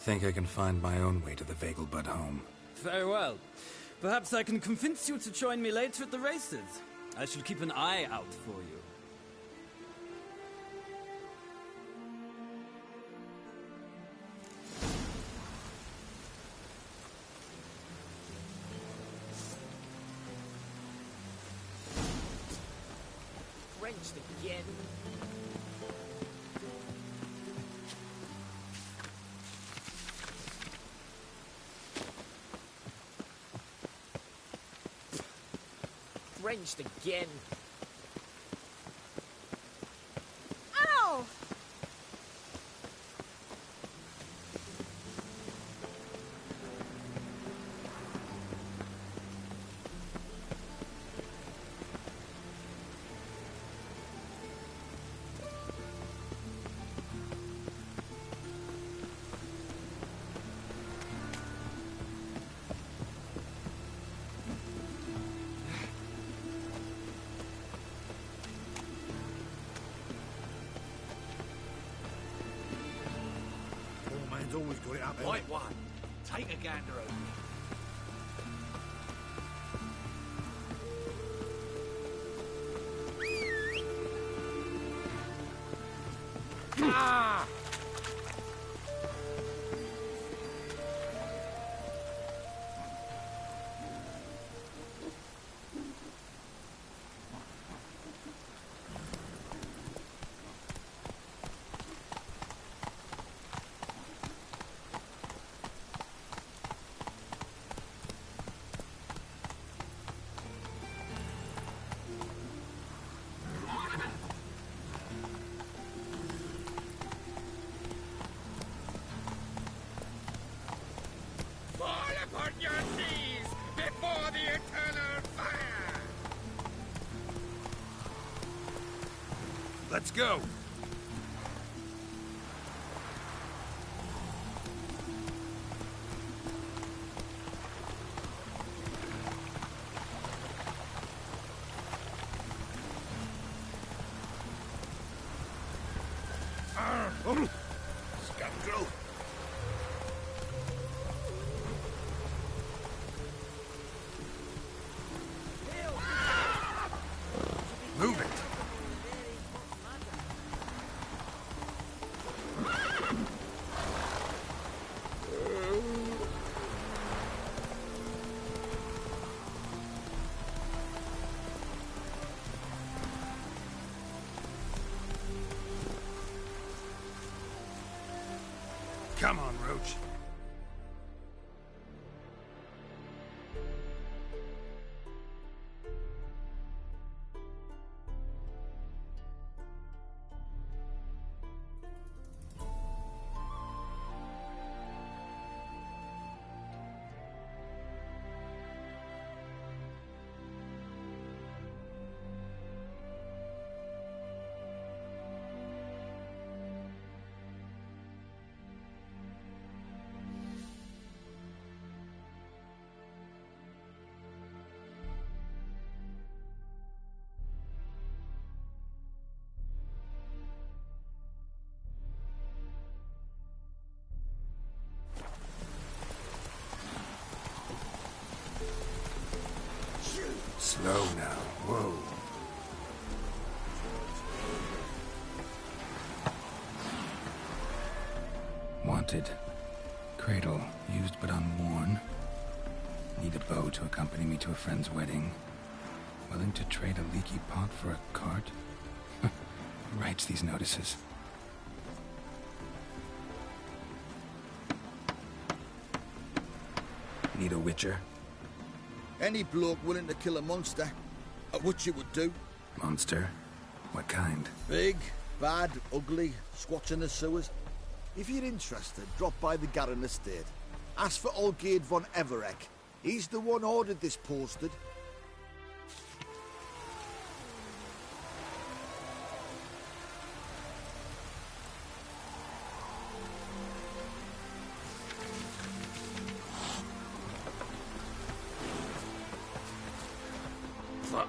S3: Think I can find my own way to the Vegelbud home.
S18: Very well. Perhaps I can convince you to join me later at the races. I shall keep an eye out for you.
S11: Wrenched again. Wrenched again.
S14: Ow!
S6: Always got it up.
S19: Right one. Take a gander over.
S11: Ah!
S3: Let's go.
S12: Scoundrel!
S3: Move it. Come on, Roach. Slow now. Whoa. Wanted. Cradle, used but unworn. Need a bow to accompany me to a friend's wedding. Willing to trade a leaky pot for a cart? Who writes these notices? Need a witcher?
S20: Any bloke willing to kill a monster, what you would do.
S3: Monster? What kind?
S20: Big, bad, ugly, squats in the sewers. If you're interested, drop by the Garren estate. Ask for Olgierd von Everek. He's the one ordered this posted.
S3: Fuck.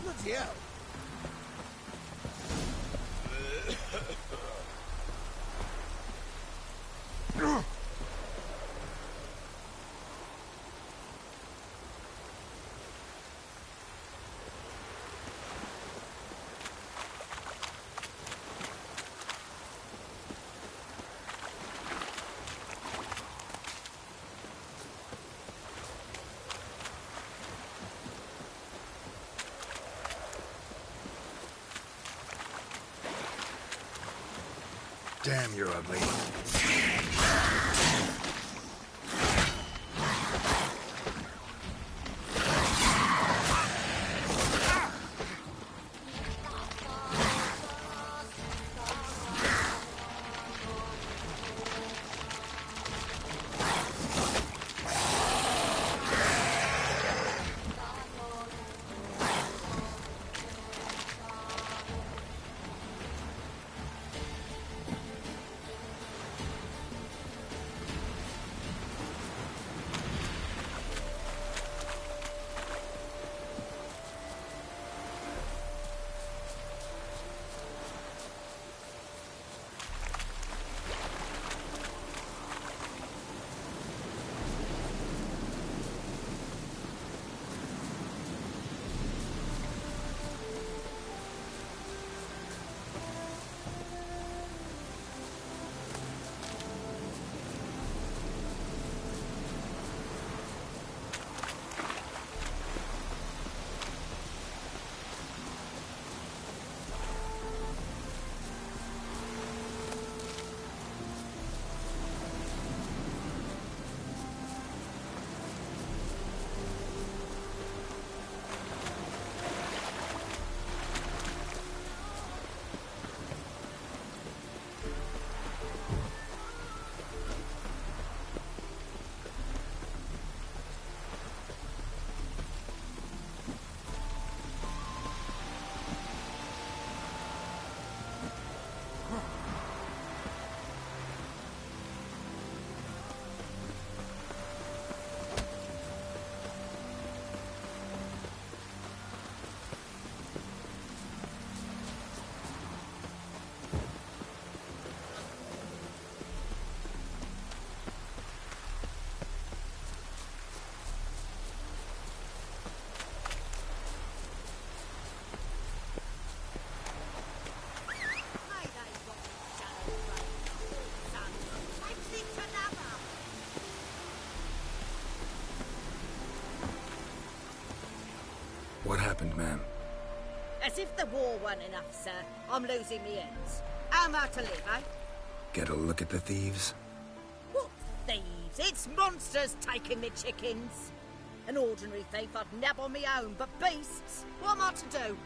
S20: Bloody hell!
S3: Damn, you're ugly. What happened, ma'am?
S21: As if the war weren't enough, sir. I'm losing me ends. How am I to live, eh?
S3: Get a look at the thieves?
S21: What thieves? It's monsters taking me chickens. An ordinary thief I'd nab on me own, but beasts? What am I to do?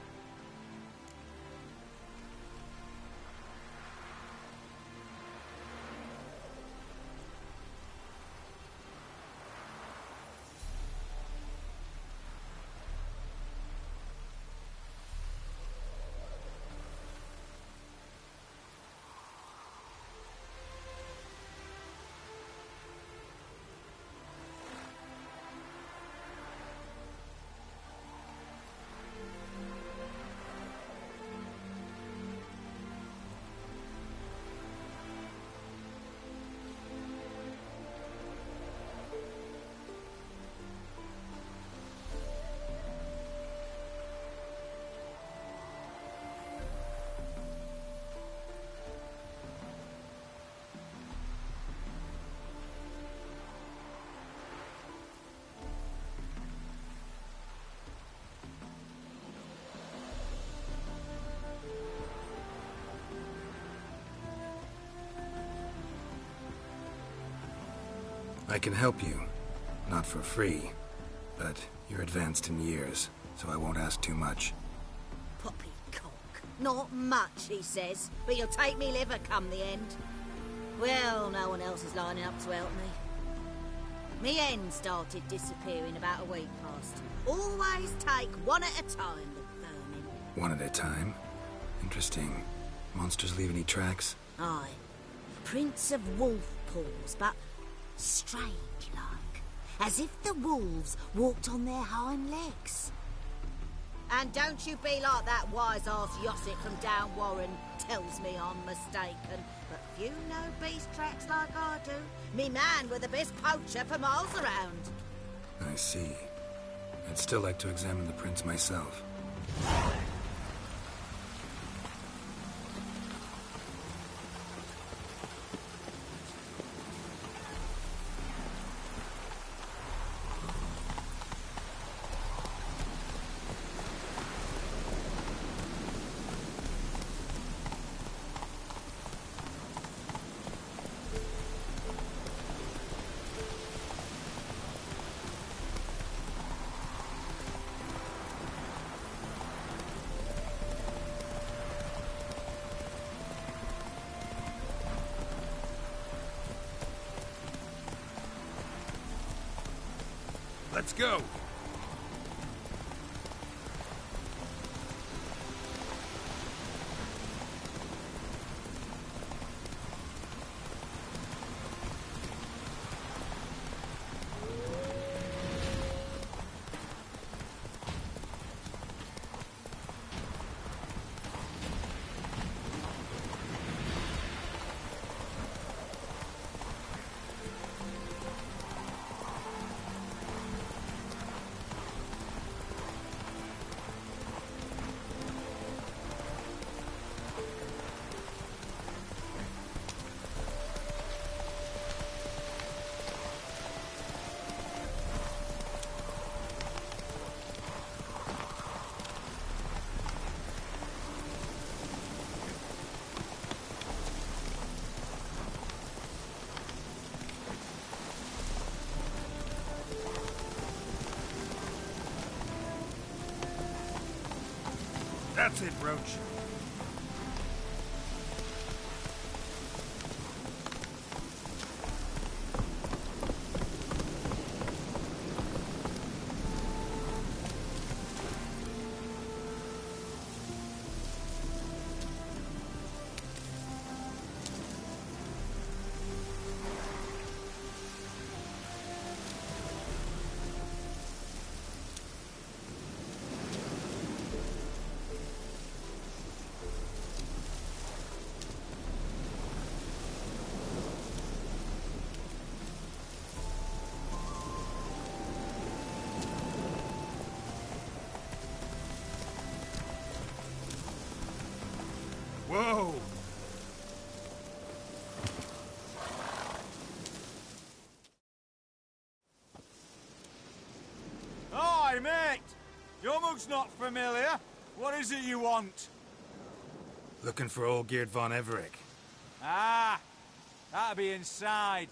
S3: I can help you. Not for free, but you're advanced in years, so I won't ask too much.
S21: Poppycock. Not much, he says, but you'll take me liver come the end. Well, no one else is lining up to help me. Me hen started disappearing about a week past. Always take one at a time, the vermin.
S3: One at a time? Interesting. Monsters leave any tracks?
S21: Aye. Prints of wolf paws, but strange-like. As if the wolves walked on their hind legs. And don't you be like that wise-ass Yossit from down Warren tells me I'm mistaken. But few know beast tracks like I do. Me man were the best poacher for miles around.
S3: I see. I'd still like to examine the prints myself. Let's go.
S7: That's it, Roach. Whoa!
S22: Hi, mate! Your mug's not familiar. What is it you want?
S3: Looking for Olgierd von Everec.
S22: Ah! That'll be inside.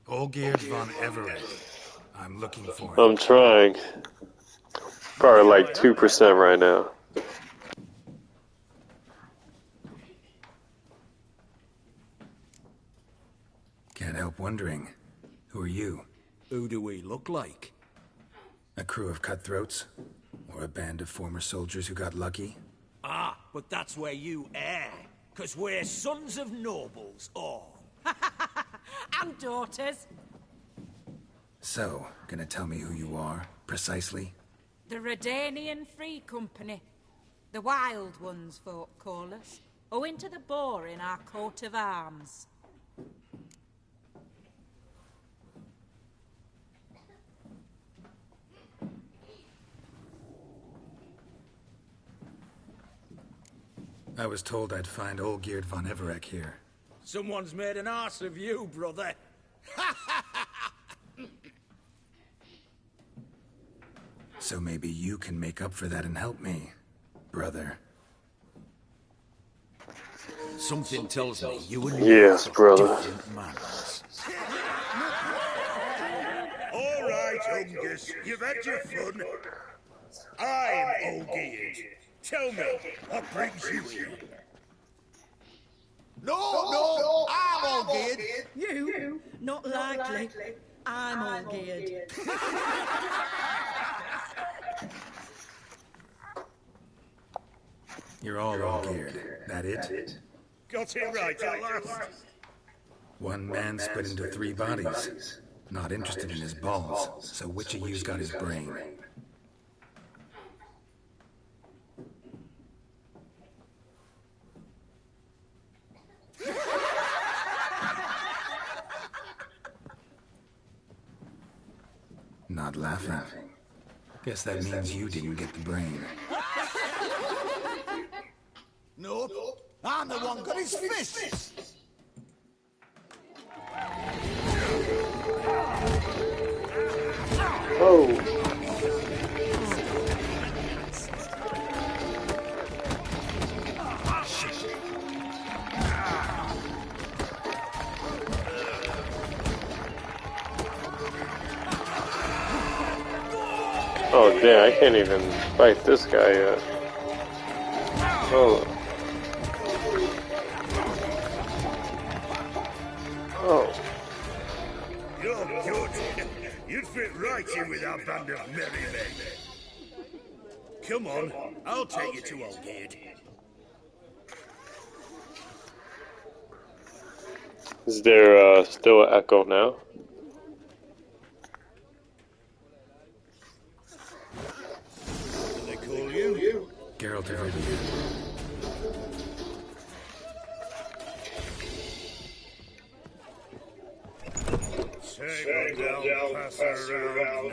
S3: Olgierd von Everec. I'm looking for him.
S23: I'm trying. Probably like 2% right now.
S3: Can't help wondering. Who are you?
S4: Who do we look like?
S3: A crew of cutthroats? Or a band of former soldiers who got lucky?
S4: Ah, but that's where you err. 'Cause we're sons of nobles, all.
S10: And daughters.
S3: So, gonna tell me who you are, precisely?
S10: The Redanian Free Company. The Wild Ones, folk call us. Owing to the boar in our coat of arms.
S3: I was told I'd find Olgierd von Everec here.
S4: Someone's made an arse of you, brother.
S3: So maybe you can make up for that and help me, brother.
S4: Something tells me you and
S23: Yes, brother.
S4: different manners. All right, Hungus, you've had your fun. I'm Olgierd. Tell me, what brings you here?
S5: No, I'm Olgierd.
S24: You? Not likely. I'm Olgierd.
S3: You're all Olgierd. That it?
S4: Got it right at last.
S3: One man split into 3 bodies. Not interested in his balls, so which of you's got his brain? Not laughing. Guess that means you didn't get the brain.
S5: Nope, I'm the one got his fist.
S23: Oh damn, I can't even fight this guy yet. Oh. Oh.
S12: You're good. You'd fit right in with our band of merry men. Come on, I'll take you to Olgierd.
S23: Is there still an echo now?
S12: What do they call you?
S3: Geralt of Rivia.
S12: Take one down, pass around,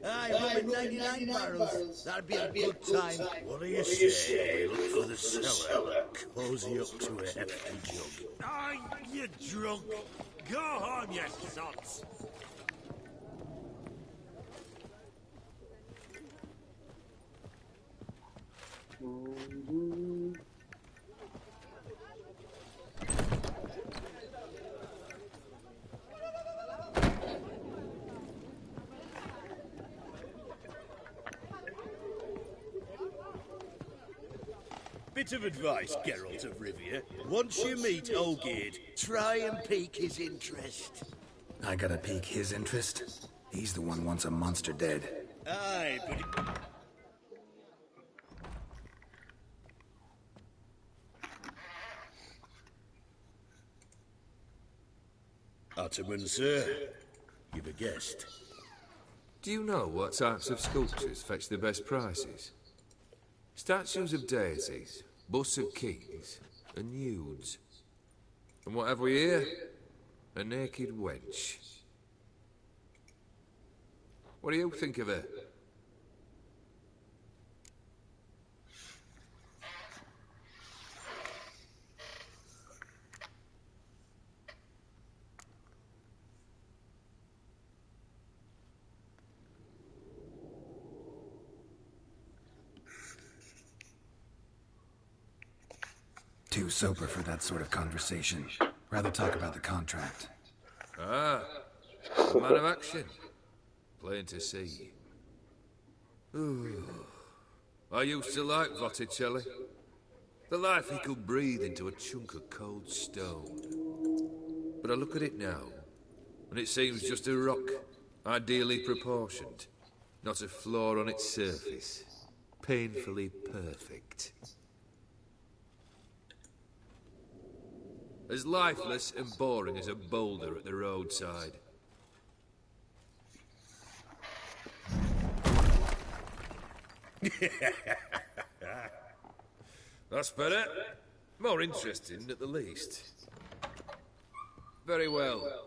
S6: Aye, rubbing 99 barrels. That'd be a good time.
S12: What do you say? Look for the cellar. Cozy up to a hefty jug. Aye, you drunk. Go home, you sots. Bit of advice, Geralt of Rivia. Once you meet Olgierd, try and pique his interest.
S3: I gotta pique his interest? He's the one wants a monster dead.
S12: Aye, but... Ataman, sir. You've a guest.
S1: Do you know what types of sculptures fetch the best prices? Statues of deities, busts of kings, and nudes. And what have we here? A naked wench. What do you think of her?
S3: Too sober for that sort of conversation. Rather talk about the contract.
S1: Ah, a man of action. Plain to see. Ooh. I used to like Botticelli. The life he could breathe into a chunk of cold stone. But I look at it now, and it seems just a rock, ideally proportioned. Not a flaw on its surface. Painfully perfect. As lifeless and boring as a boulder at the roadside. That's better. More interesting, at the least. Very well.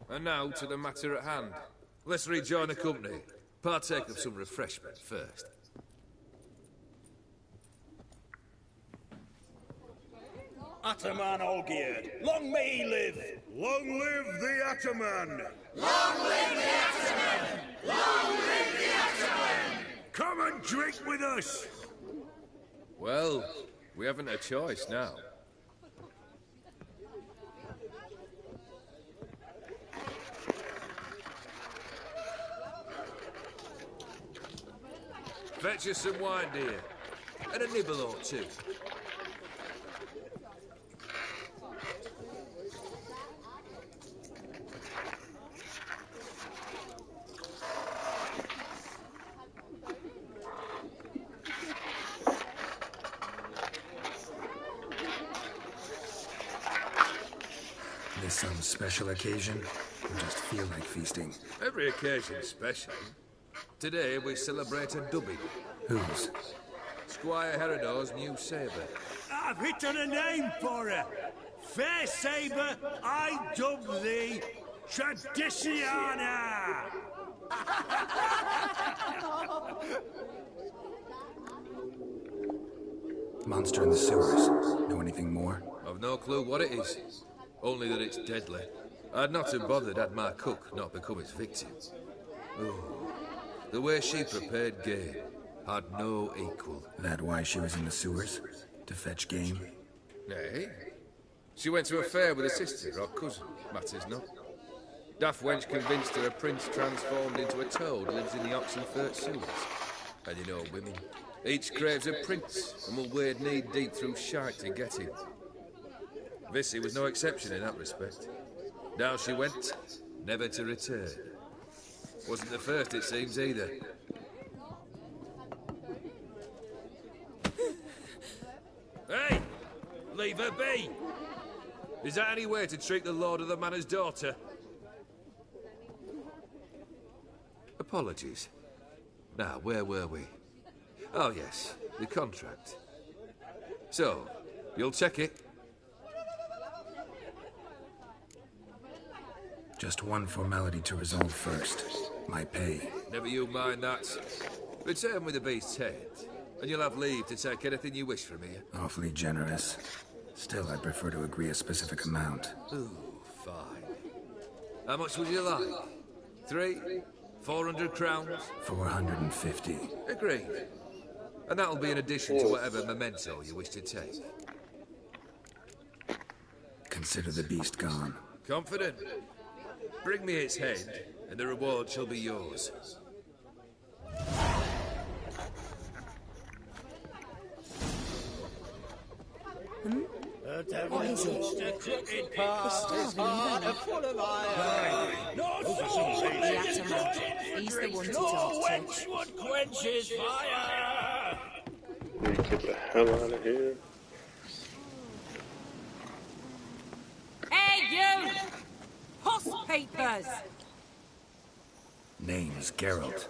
S1: And now to the matter at hand. Let's rejoin the company. Partake of some refreshment first.
S12: Ataman Olgierd, long may he live! Long live the Ataman!
S5: Long live the Ataman! Long live the Ataman!
S12: Come and drink with us!
S1: Well, we haven't a choice now. Fetch us some wine, dear. And a nibble or two.
S3: This some special occasion? Or just feel like feasting?
S1: Every occasion's special. Today we celebrate a dubbing.
S3: Whose?
S1: Squire Herodor's new sabre.
S12: I've hit on a name for her. Fair Sabre, I dub thee Traditiana!
S3: Monster in the sewers. Know anything more?
S1: I've no clue what it is. Only that it's deadly. I'd not have bothered had my cook not become his victim. Oh, the way she prepared game had no equal.
S3: That why she was in the sewers? To fetch game?
S1: Nay. She went to a fair with a sister or cousin, matters not. Daft wench convinced her a prince transformed into a toad lives in the Oxenfurt sewers. And you know women. Each craves a prince and will wade knee-deep through shite to get him. Vissy was no exception in that respect. Down she went, never to return. Wasn't the first, it seems, either. Hey! Leave her be! Is that any way to treat the lord of the manor's daughter? Apologies. Now, where were we? Oh, yes, the contract. So, you'll check it?
S3: Just one formality to resolve first. My pay.
S1: Never you mind that. Return with the beast's head, and you'll have leave to take anything you wish from here.
S3: Awfully generous. Still, I'd prefer to agree a specific amount.
S1: Ooh, fine. How much would you like? 300? 400 crowns?
S3: 450.
S1: Agreed. And that'll be in addition to whatever memento you wish to take.
S3: Consider the beast gone.
S1: Confident? Bring me its head, and the reward shall be yours.
S2: What is it?
S11: A crooked path is hard and full of iron. No
S10: He's the one to
S11: no
S10: talk to.
S11: wench would quench his fire.
S23: Let me get the hell out of here.
S10: Hey, you! Puss papers!
S3: Name's Geralt.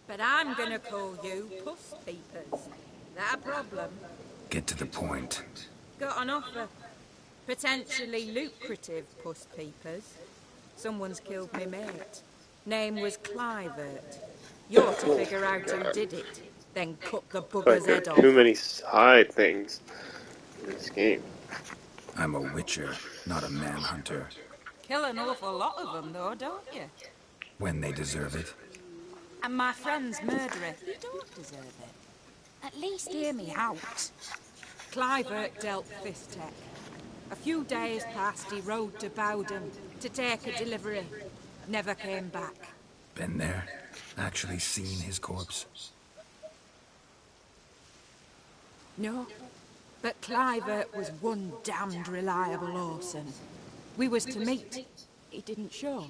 S10: But I'm gonna call you Puss Papers. That a problem?
S3: Get to the point.
S10: Got an offer. Potentially lucrative Puss Papers. Someone's killed me mate. Name was Clivert. You're to figure out who did it, then cut the bugger's head off.
S23: Too many side things in this game.
S3: I'm a witcher, not a manhunter.
S10: Kill an awful lot of them, though, don't you?
S3: When they deserve it.
S10: And my friend's murderer, he don't deserve it. At least hear me out. Clivert dealt Fistech. A few days passed, he rode to Bowden to take a delivery. Never came back.
S3: Been there? Actually seen his corpse?
S10: No, but Clivert was one damned reliable Orson. We was to meet. He didn't show.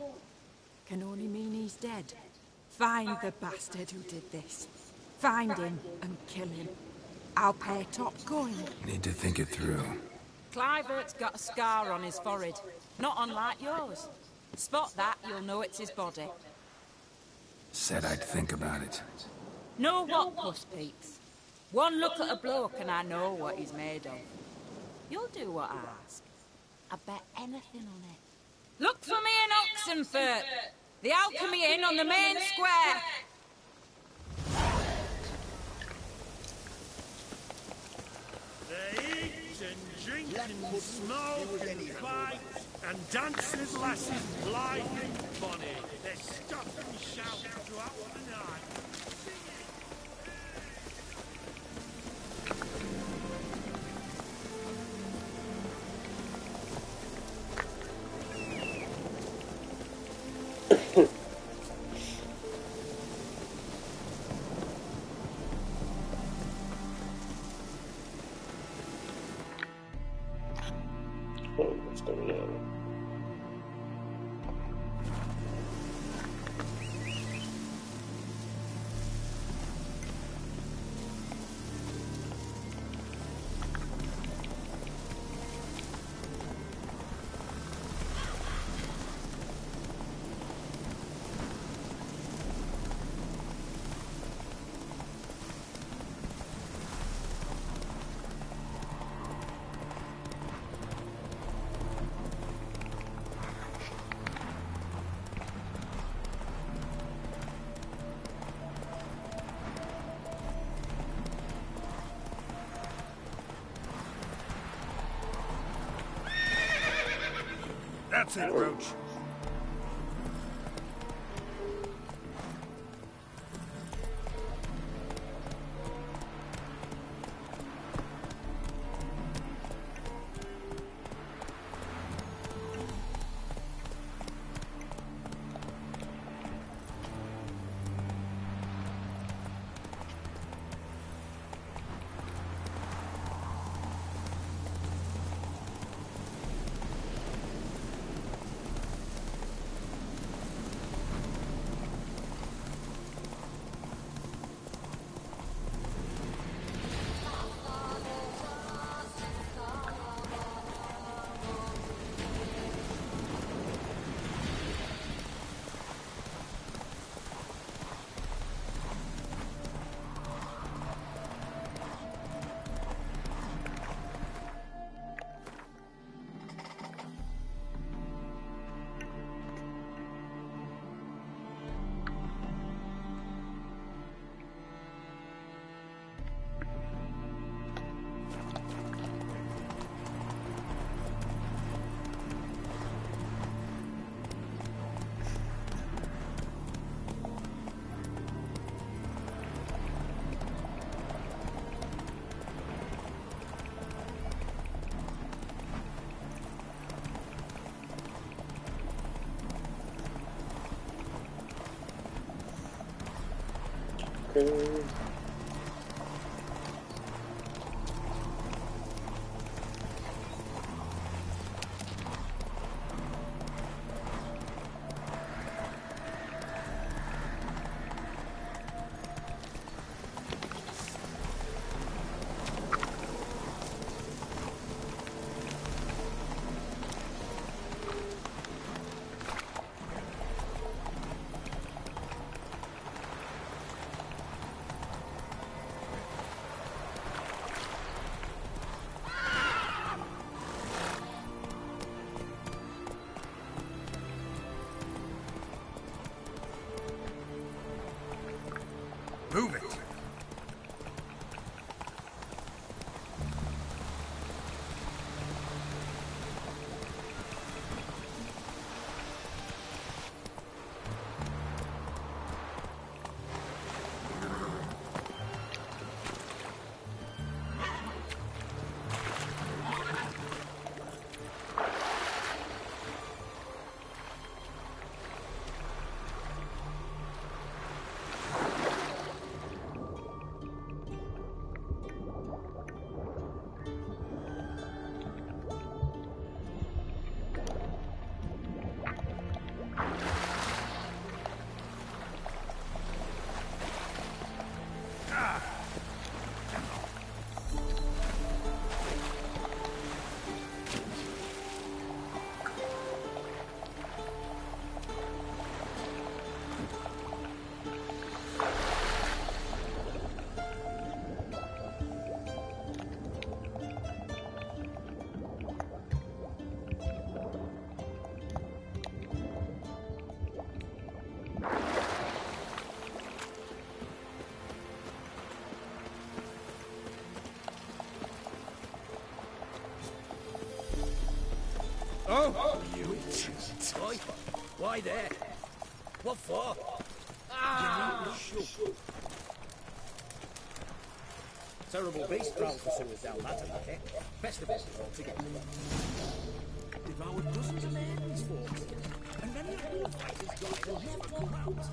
S10: Can only mean he's dead. Find the bastard who did this. Find him and kill him. I'll pay top coin.
S3: Need to think it through.
S10: Clivert's got a scar on his forehead, not unlike yours. Spot that, you'll know it's his body.
S3: Said I'd think about it.
S10: Know what, Puss Peeps? One look at a bloke and I know what he's made of. You'll do what I ask. I bet anything on it. Look for me in Oxenfurt! The Alchemy Inn on the main square!
S12: They eat and drink and smoke and fight and dance with lasses blithe and bonny. They stop and shout throughout the night.
S23: What's going on?
S4: That's it, Roach. Move it! Oh!
S8: You toy. Why there? What for? Ah! Terrible beast prowls the sewers down that and best of it altogether. Devoured dozens of men, these folks. And many of the fighters died will never come out.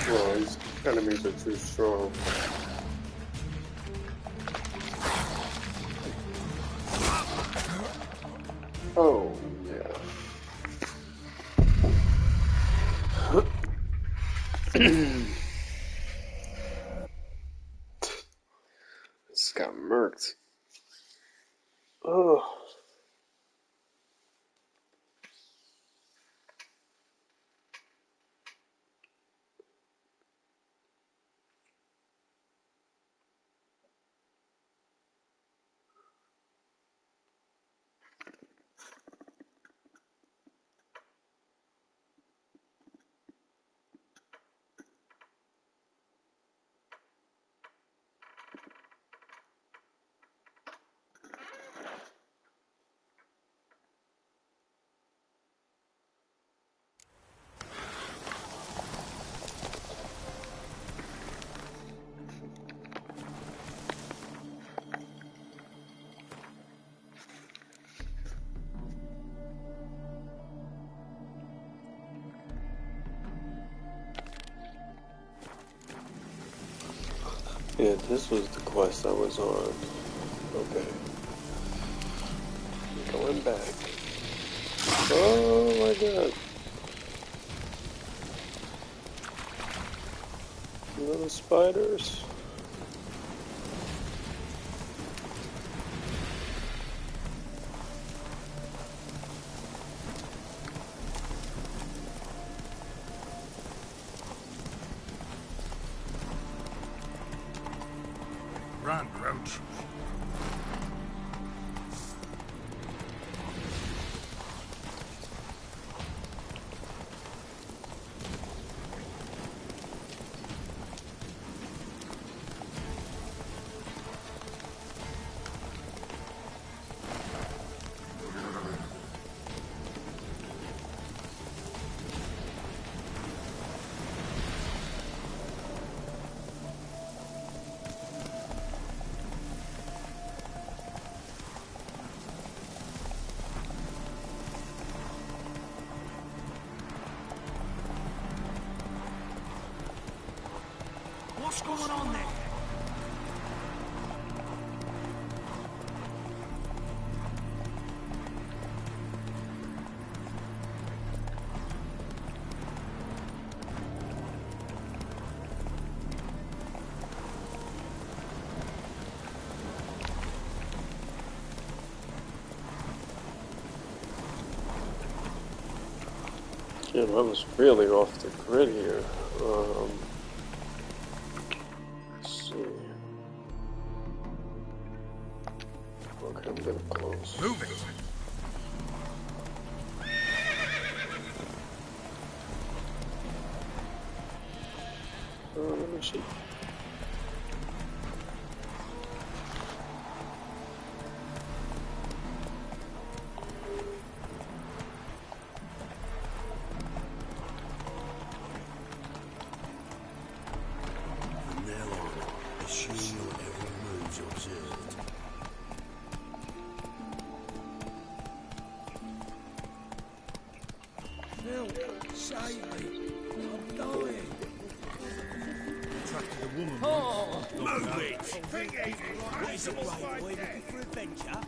S23: Well, these enemies are too strong. Oh, yeah. This got murked. Oh. Yeah, this was the quest I was on. Okay. Going back. Oh my god. Little spiders.
S6: Run, Roach.
S12: What's going on there?
S23: Yeah, I was really off the grid here. Let's see. Okay, I'm getting close.
S6: Move it.
S23: Let me see.
S6: From now on, assume your every move's observed.
S12: Phil, save me. I'm dying.
S6: Attracted a woman.
S12: Oh,
S6: Move
S12: no.
S6: it!
S12: What is it, right boy? Looking for adventure?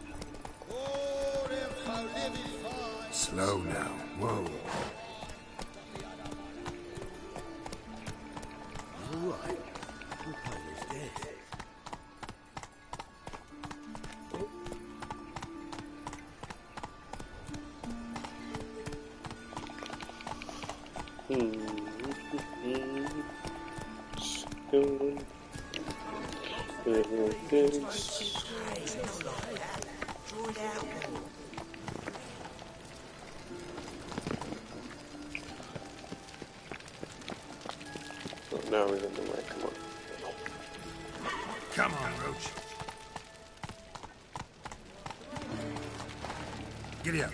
S3: Slow now. Whoa.
S6: All right. Your partner's dead.
S23: Now we're in the way. Come on.
S6: Come on, Roach. Giddy up.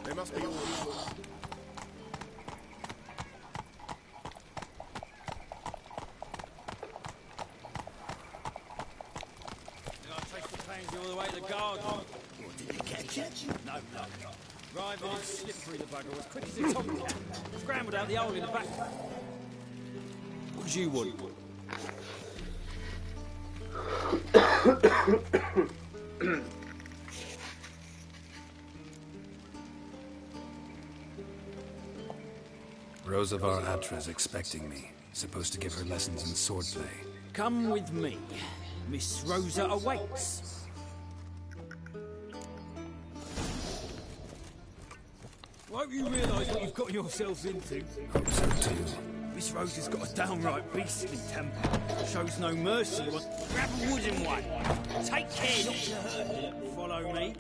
S5: They must be all
S18: All the way to the garden. Did you catch it? No. Riving and slippery the bugger, as quick as a tomcat. Scrambled out the hole in the back. What do you want?
S3: Rose of Ar-Atra's expecting me. Supposed to give her lessons in swordplay.
S18: Come with me. Miss Rosa awaits. Won't you realise what you've got yourselves into?
S3: Hope so too.
S18: Miss Rosa's got a downright beastly temper. Shows no mercy. Grab a wooden one. Take care not to hurt it. Follow me.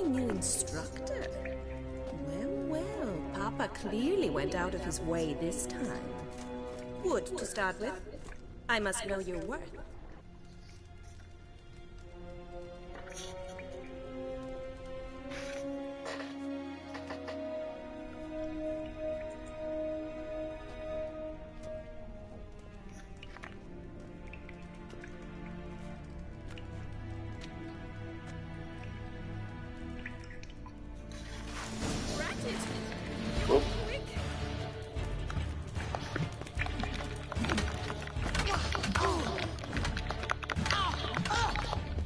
S7: new instructor. Well, Papa clearly went out of his way this time. Wood, to start with. I must know your worth.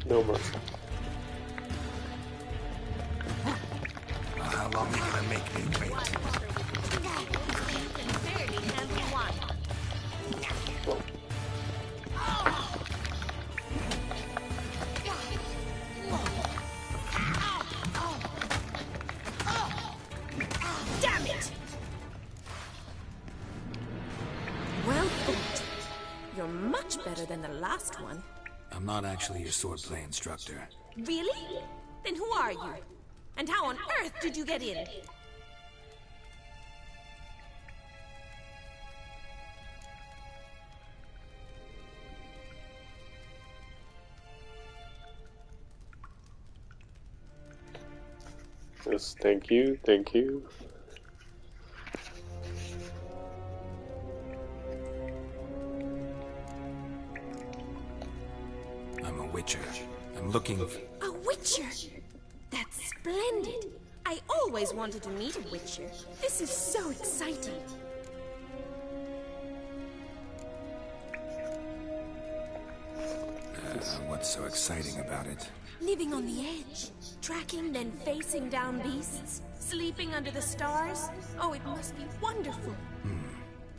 S23: No mercy.
S3: How long are you gonna make me wait?
S7: Damn it! Well fought. You're much better than the last one.
S3: I'm not actually your swordplay instructor.
S7: Really? Then who are you? And how on earth did you get in?
S23: Yes, thank you, thank you.
S3: I'm a witcher. I'm looking for...
S7: A witcher? That's splendid. I always wanted to meet a witcher. This is so exciting.
S3: What's so exciting about it?
S7: Living on the edge. Tracking, then facing down beasts. Sleeping under the stars. Oh, it must be wonderful.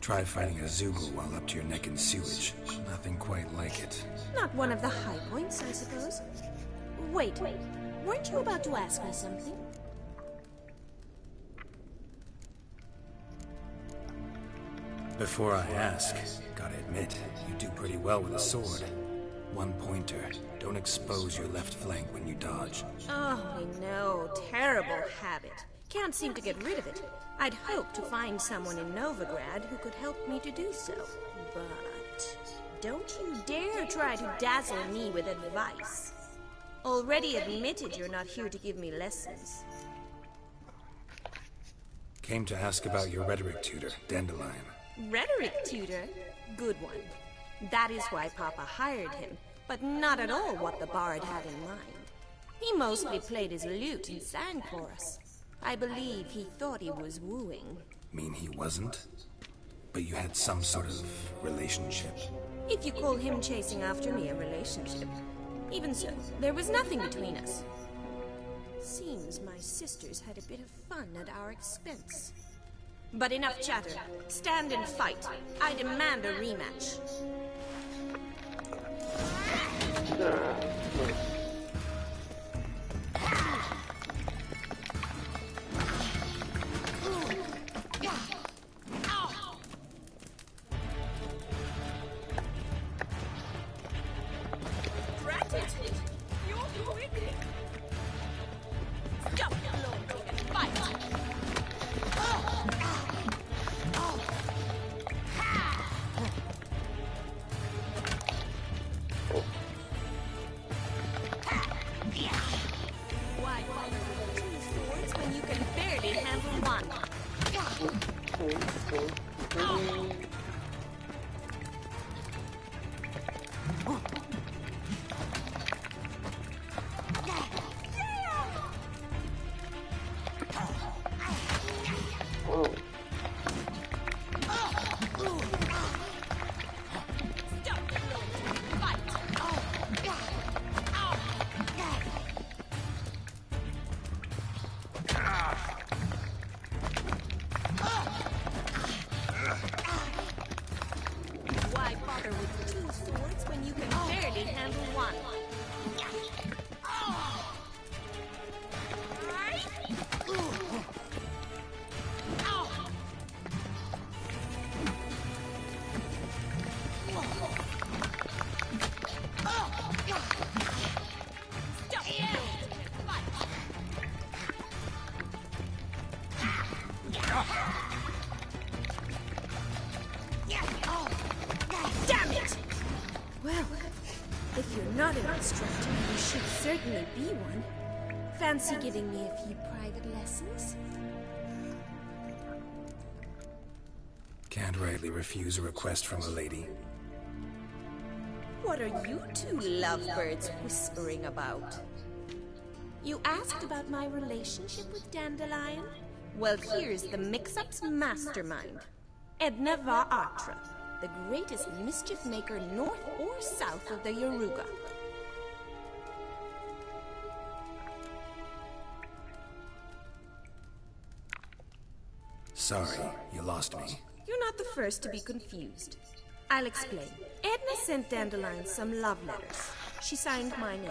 S3: Try fighting a Zoogle while up to your neck in sewage. Nothing quite like it.
S7: Not one of the high points, I suppose. Wait. Weren't you about to ask me something?
S3: Before I ask, gotta admit, you do pretty well with a sword. One pointer. Don't expose your left flank when you dodge.
S7: Oh, I know. Terrible habit. Can't seem to get rid of it. I'd hoped to find someone in Novigrad who could help me to do so. But don't you dare try to dazzle me with advice. Already admitted you're not here to give me lessons.
S3: Came to ask about your rhetoric tutor, Dandelion.
S7: Rhetoric tutor? Good one. That is why Papa hired him, but not at all what the bard had in mind. He mostly played his lute and sang for us. I believe he thought he was wooing.
S3: Mean he wasn't? But you had some sort of relationship?
S7: If you call him chasing after me a relationship. Even so, there was nothing between us. Seems my sisters had a bit of fun at our expense. But enough chatter. Stand and fight. I demand a rematch. certainly be one. Fancy giving me a few private lessons?
S3: Can't rightly refuse a request from a lady.
S7: What are you two lovebirds whispering about? You asked about my relationship with Dandelion? Well, here's the mix-up's mastermind. Edna Va Atra, the greatest mischief maker north or south of the Yaruga.
S3: Sorry, you lost me.
S7: You're not the first to be confused. I'll explain. Edna sent Dandelion some love letters. She signed my name.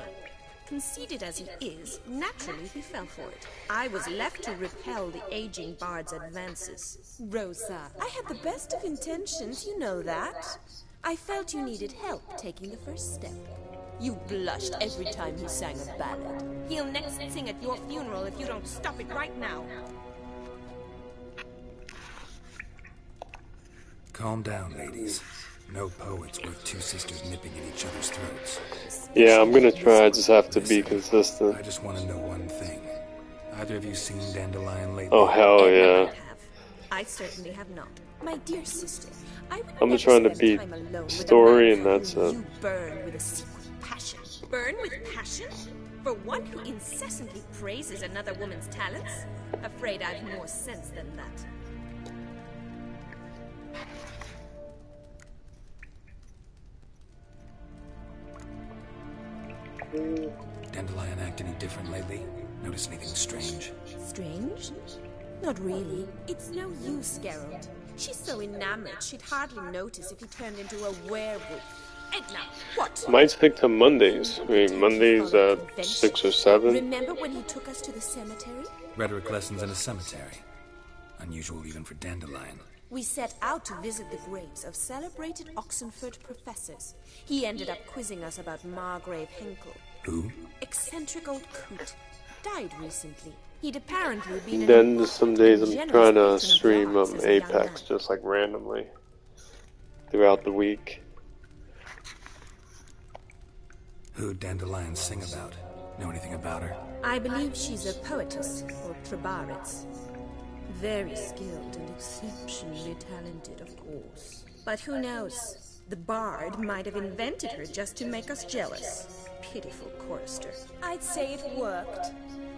S7: Conceited as he is, naturally he fell for it. I was left to repel the aging bard's advances. Rosa, I had the best of intentions, you know that. I felt you needed help taking the first step. You blushed every time he sang a ballad. He'll next sing at your funeral if you don't stop it right now.
S3: Calm down, ladies. No poet's worth two sisters nipping at each other's throats.
S23: Yeah, I'm gonna try. I just have to be consistent.
S3: I just want to know one thing. Either of you seen Dandelion lately?
S23: Oh, hell yeah.
S7: I certainly have not. My dear sister, I would
S23: I'm
S7: never
S23: just trying to
S7: spend
S23: beat
S7: time alone with a
S23: story,
S7: man
S23: and that's
S7: whom
S23: it.
S7: You burn with a secret passion. Burn with passion? For one who incessantly praises another woman's talents? Afraid I've more sense than that.
S3: Dandelion act any different lately? Notice anything strange?
S7: Strange? Not really. It's no use, Geralt. She's so enamored she'd hardly notice if he turned into a werewolf. Edna, what?
S23: Might stick to Mondays. I mean, Mondays at 6 or 7.
S7: Remember when he took us to the cemetery?
S3: Rhetoric lessons in a cemetery. Unusual even for Dandelion.
S7: We set out to visit the graves of celebrated Oxenford professors. He ended up quizzing us about Margrave Henkel.
S3: Who?
S7: Eccentric old coot. Died recently. He'd apparently been
S23: Then there's some days I'm trying to stream Apex just like randomly throughout the week.
S3: Who'd Dandelion sing about? Know anything about her?
S7: I believe she's a poetess, or Trebaritz. Very skilled and exceptionally talented, of course. But who knows? The bard might have invented her just to make us jealous. Pitiful chorister. I'd say it worked.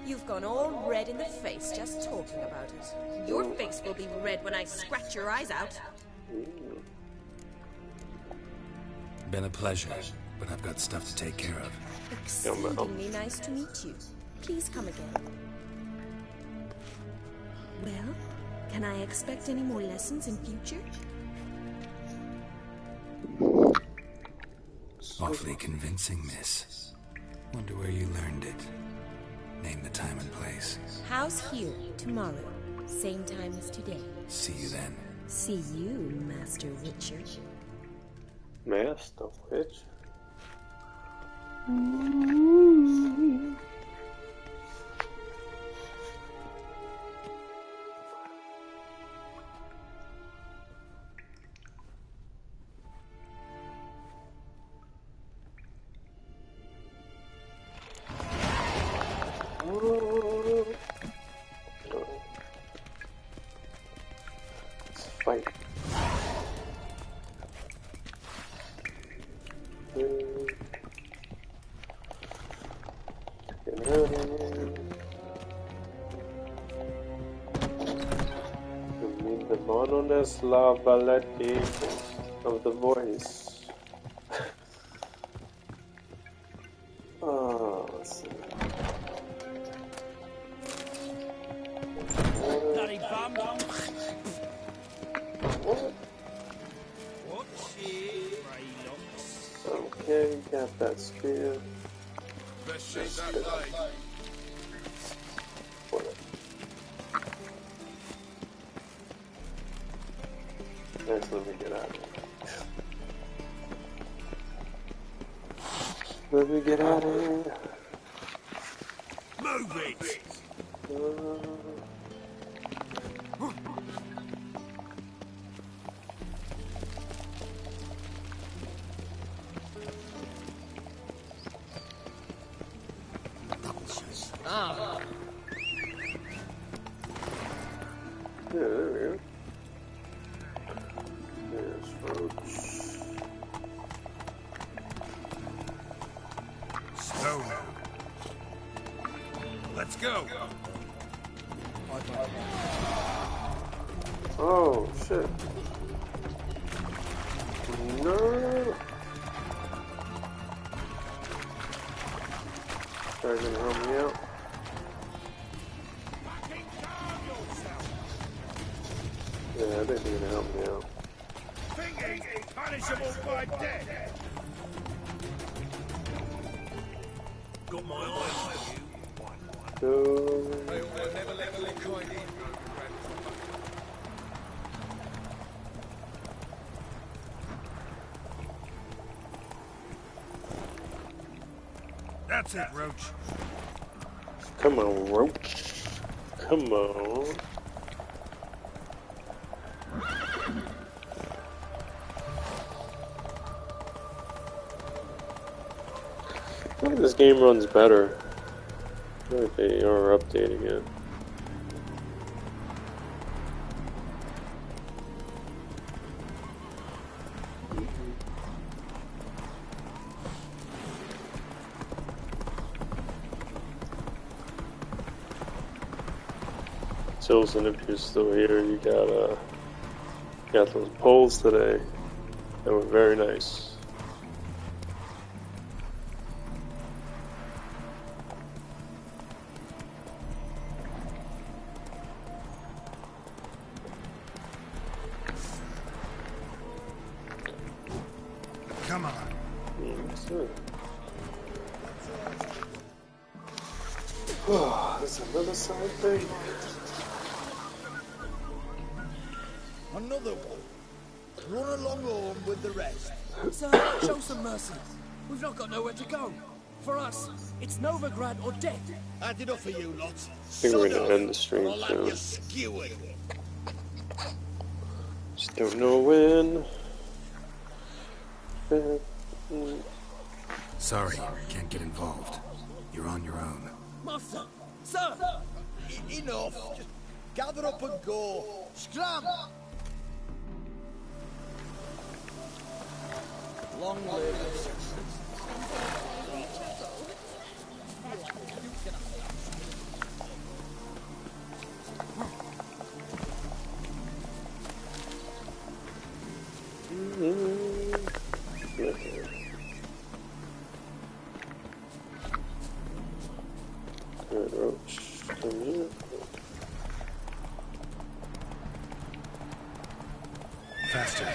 S7: You've gone all red in the face just talking about it. Your face will be red when I scratch your eyes out.
S3: Been a pleasure, but I've got stuff to take care of.
S7: Exceedingly nice to meet you. Please come again. Well, can I expect any more lessons in future?
S3: Awfully convincing, miss. Wonder where you learned it. Name the time and place.
S7: House here, tomorrow. Same time as today.
S3: See you then.
S7: See you, Master Witcher.
S23: Master Witcher? Fight. The monotonous la ballet of the voice. Oh, let's see.
S18: Bloody bum. What's it, Raylocks?
S23: Okay, got that spear.
S1: Best shape that blade.
S23: Next, let me get out of here. Let me get out of here.
S12: Move it!
S5: Ah.
S23: Yeah, there we go. There's Roach.
S4: Slow now. Let's go.
S23: Oh, shit. No. Trying to help me out. Yeah, I didn't even help me out.
S12: Thinking punishable by death. Got my eye on you. Never let the kind in.
S4: That's it, Roach.
S23: Come on, Roach. Come on. I think this game runs better. I think they are updating it. Silson, if you're still here, you got those polls today. They were very nice.
S4: Come on.
S23: Oh, that's another side thing.
S5: Another one. Run along home with the rest.
S9: Sir, show some mercy. We've not got nowhere to go. For us, it's Novigrad or death.
S5: Had enough for you lot.
S23: I think we're gonna end the stream
S5: I'll have you
S23: soon.
S5: skewered.
S23: Just don't know when.
S3: Sorry, can't get involved. You're on your own.
S9: Master! Sir!
S5: Enough. Just gather up and go. Scram! Long live.
S23: Good Roach. Come here.
S3: Faster.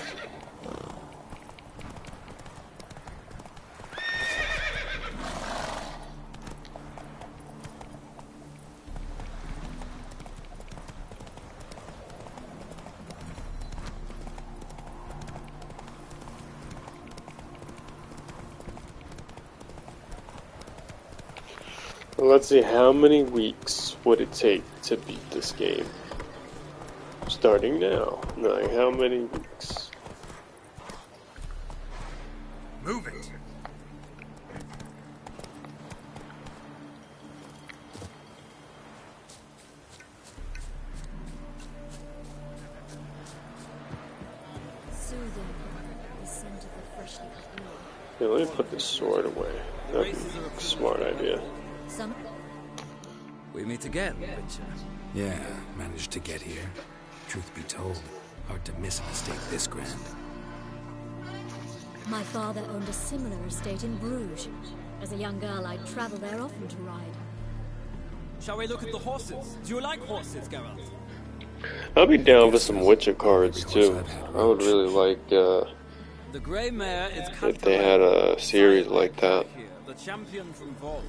S23: Well, let's see, how many weeks would it take to beat this game? Starting now. Like, how many weeks?
S4: Move it.
S17: Soothing, the scent of the freshly cut wool.
S23: Yeah, let me put this sword away. That'd be a smart idea.
S17: Some
S18: We meet again, Witcher.
S3: Yeah, managed to get here. Truth be told, hard to miss an estate this grand.
S17: My father owned a similar estate in Bruges. As a young girl, I'd travel there often to ride.
S18: Shall we look at the horses? Do you like horses, Geralt?
S23: I'll be down for some Witcher cards too. I would really like
S18: The grey mare is
S23: if they had a series like that.
S18: here, the champion from Vol.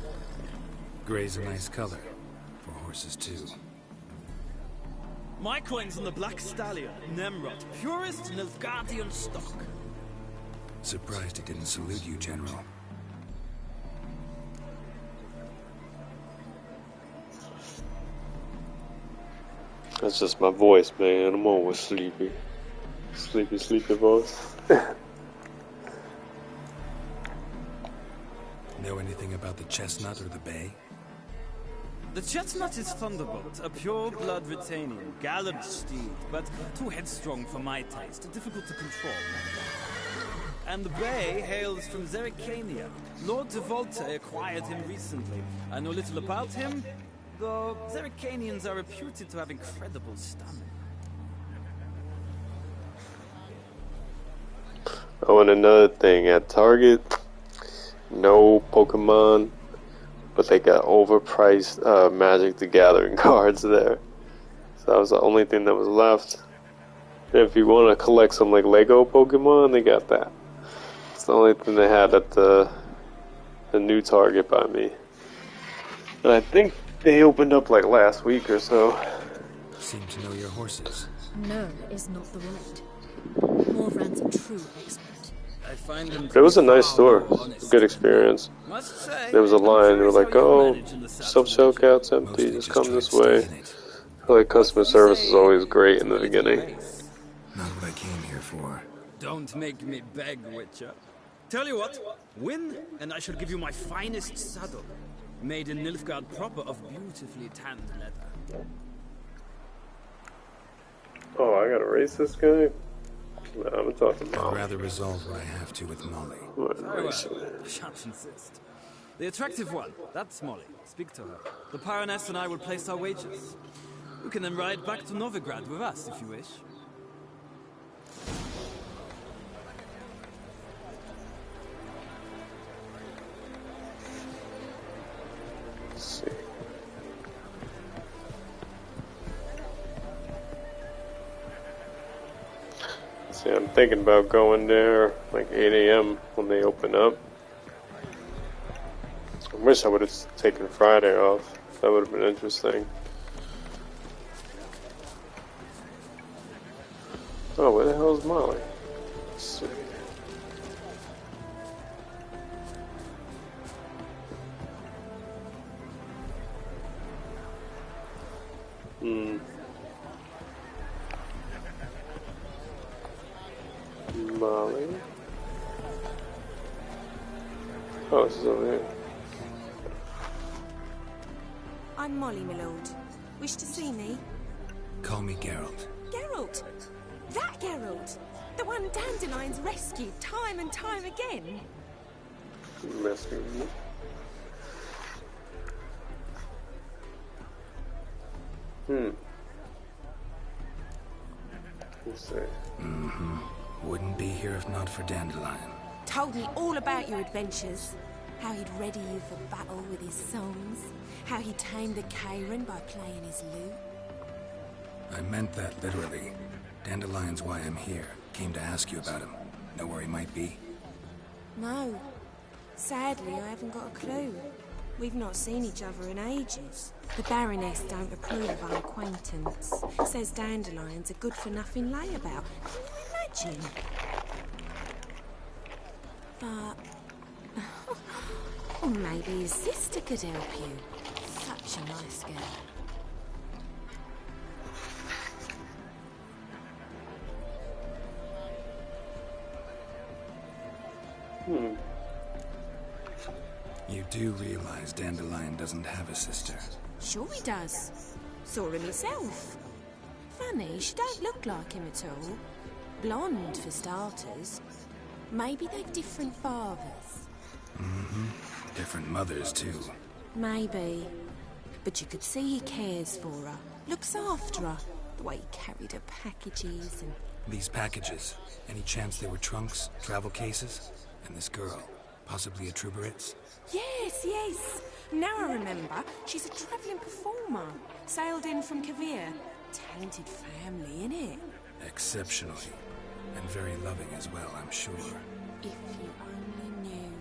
S3: Gray's a nice color. For horses too.
S18: My coin's on the Black Stallion, Nemrod, purest Nilfgaardian stock.
S3: Surprised he didn't salute you, General.
S23: That's just my voice, man. I'm always sleepy. Sleepy voice.
S3: Know anything about the Chestnut or the Bay?
S18: The Chestnut is Thunderbolt, a pure-blood Britannian, gallant steed, but too headstrong for my taste, difficult to control. And the Bay hails from Zerrikania. Lord de Volte acquired him recently. I know little about him, though Zerrikanians are reputed to have incredible stamina.
S23: Oh, and another thing, at Target, no Pokemon, but they got overpriced Magic the Gathering cards there. So that was the only thing that was left. And if you want to collect some like Lego Pokemon, they got that. It's the only thing they had at the new Target by me. And I think they opened up like last week or so.
S3: Seem to know your horses.
S17: No is not the word. Morvran's a true expert.
S18: I find them
S23: But it was a nice store. Good experience. There was a line. They were like, "Oh, self-checkout's empty. Just come this way." I feel like customer service is always great in the beginning.
S3: Not what I came here for.
S18: Don't make me beg, Witcher. Tell you what, win, and I shall give you my finest saddle, made in Nilfgaard proper of beautifully tanned leather.
S23: Oh, I gotta race this guy? No, I'm gonna talk to
S3: I'd
S23: Molly.
S3: rather resolve what I have to with Molly.
S18: Very well. I shan't insist. The attractive one, that's Molly. Speak to her. The Baroness and I will place our wagers. You can then ride back to Novigrad with us, if you wish.
S23: Let's see. See, I'm thinking about going there like 8 a.m. when they open up. I wish I would have taken Friday off. That would have been interesting. Oh, where the hell is Molly? Let's see. Molly. Oh, she's over here.
S7: I'm Molly, my lord. Wish to see me?
S3: Call me Geralt.
S7: Geralt! That Geralt! The one Dandelion's rescued time and time again!
S23: Rescue me. Let's see.
S3: Wouldn't be here if not for Dandelion.
S7: Told me all about your adventures. How he'd ready you for battle with his songs. How he tamed the Kairan by playing his lute.
S3: I meant that literally. Dandelion's why I'm here. Came to ask you about him. Know where he might be?
S7: No. Sadly, I haven't got a clue. We've not seen each other in ages. The Baroness don't approve of our acquaintance. Says Dandelion's a good-for-nothing layabout. Can you imagine? But... or maybe his sister could help you. Such a nice girl.
S3: You do realize Dandelion doesn't have a sister?
S7: Sure he does. Saw him himself. Funny, she don't look like him at all. Blonde, for starters. Maybe they've different fathers.
S3: Different mothers, too.
S7: Maybe. But you could see he cares for her. Looks after her. The way he carried her packages and...
S3: These packages, any chance they were trunks, travel cases? And this girl, possibly a Truberitz?
S7: Yes, yes. Now I remember. She's a travelling performer. Sailed in from Kavir. Talented family, innit?
S3: Exceptionally. And very loving as well, I'm sure.
S7: If you only knew.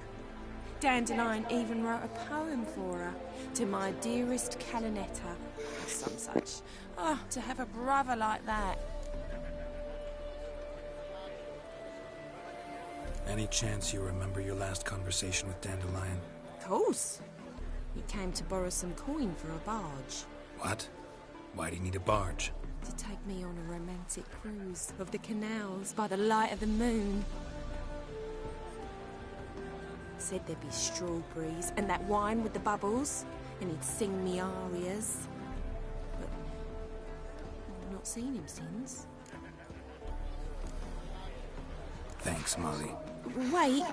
S7: Dandelion even wrote a poem for her. To my dearest Calinetta. Or some such. Oh, to have a brother like that.
S3: Any chance you remember your last conversation with Dandelion?
S7: Of course. He came to borrow some coin for a barge.
S3: What? Why do you need a barge?
S7: To take me on a romantic cruise of the canals by the light of the moon. Said there'd be strawberries and that wine with the bubbles. and he'd sing me arias. But I've not seen him since.
S3: Thanks, Molly.
S7: Wait,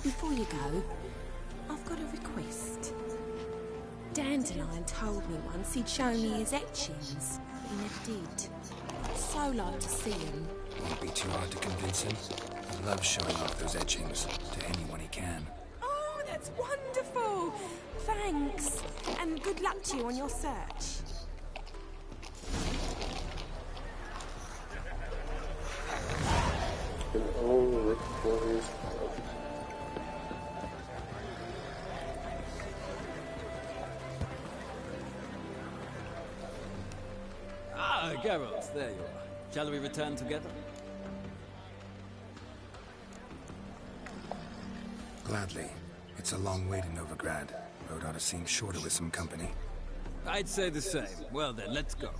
S7: before you go, I've got a request. Dandelion told me once he'd show me his etchings, but he never did. I'd so like to see him.
S3: Won't be too hard to convince him. He loves showing off those etchings to anyone he can.
S7: Oh, that's wonderful! Thanks, and good luck to you on your search.
S18: Ah, Geralt, there you are. Shall we return together?
S3: Gladly. It's a long way to Novigrad. Road ought to seem shorter with some company.
S18: I'd say the same. Well then, let's go.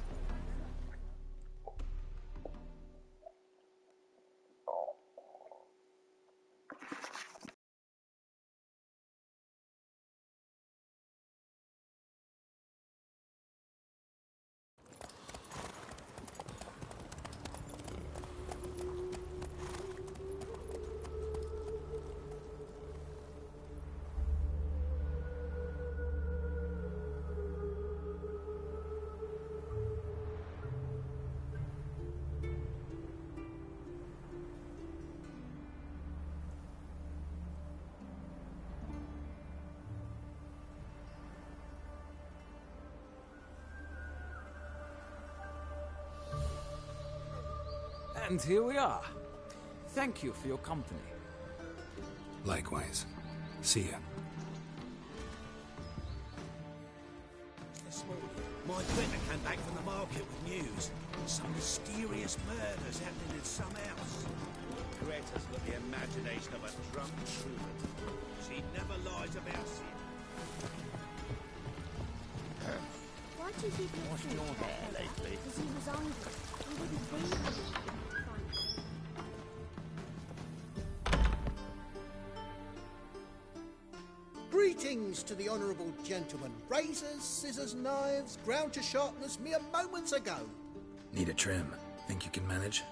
S18: And here we are. Thank you for your company.
S3: Likewise. See ya.
S6: This morning, my Greta came back from the market with news. Some mysterious murders happening in some house. Greta's got the imagination of a drunk troubadour. She never lies about sin.
S13: Why do you keep
S6: Washed your hair lately?
S13: Because he was angry. He wouldn't be.
S8: Greetings to the honourable gentleman. Razors, scissors, knives, ground to sharpness mere moments ago.
S3: Need a trim. Think you can manage?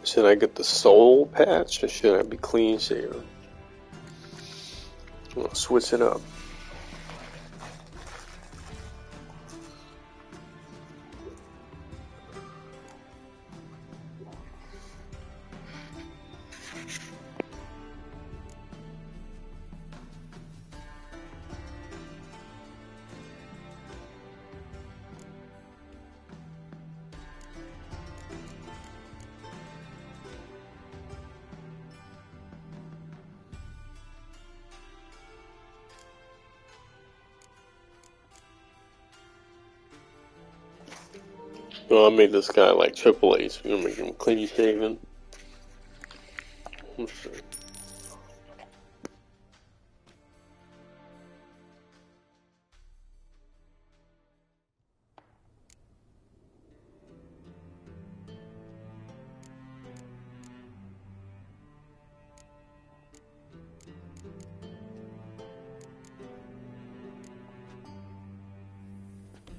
S23: Should I get the soul patch or should I be clean shaven? I'll switch it up. Well, I made this guy like Triple H. We're gonna make him clean shaven. Let's see.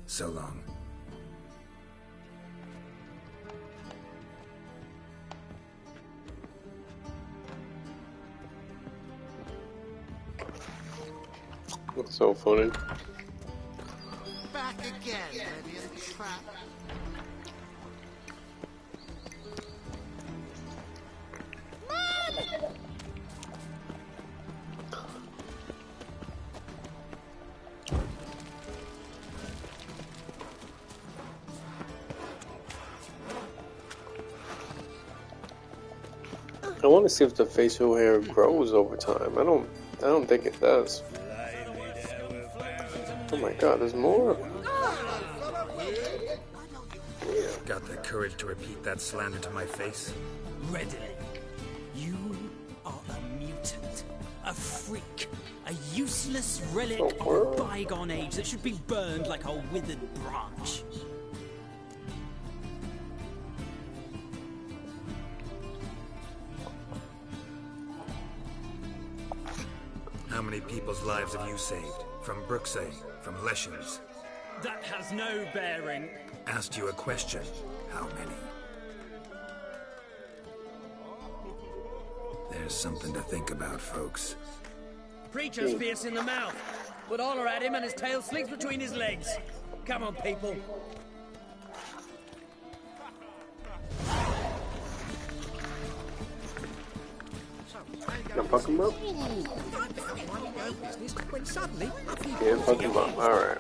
S3: So long.
S23: That's so funny.
S5: Back again, Lydian trap.
S23: I want to see if the facial hair grows over time. I don't think it does. Oh my god, there's more.
S3: Got the courage to repeat that slander to my face?
S18: Readily. You are a mutant, a freak, A useless relic of a bygone age that should be burned like a withered branch.
S3: How many people's lives have you saved? From Bruxay, from Leshens?
S18: That has no bearing.
S3: Asked you a question. How many? There's something to think about, folks.
S9: Preacher's fierce in the mouth, but holler at him and his tail slinks between his legs. Come on, people.
S23: Can't fuck him up?
S9: When suddenly,
S23: Can't fuck him up, alright.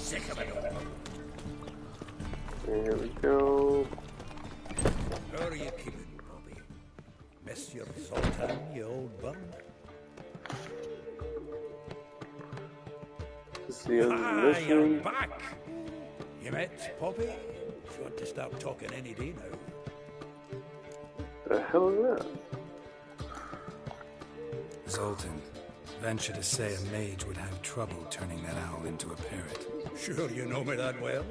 S4: Sick of it all.
S23: Here we go.
S4: How are you keeping, Bobby? Miss your Zoltan, you old bum? You're back! You met Poppy? She ought to start talking any day now.
S23: The hell is that?
S3: Zoltan. Venture to say a mage would have trouble turning that owl into a parrot.
S4: Sure you know me that well?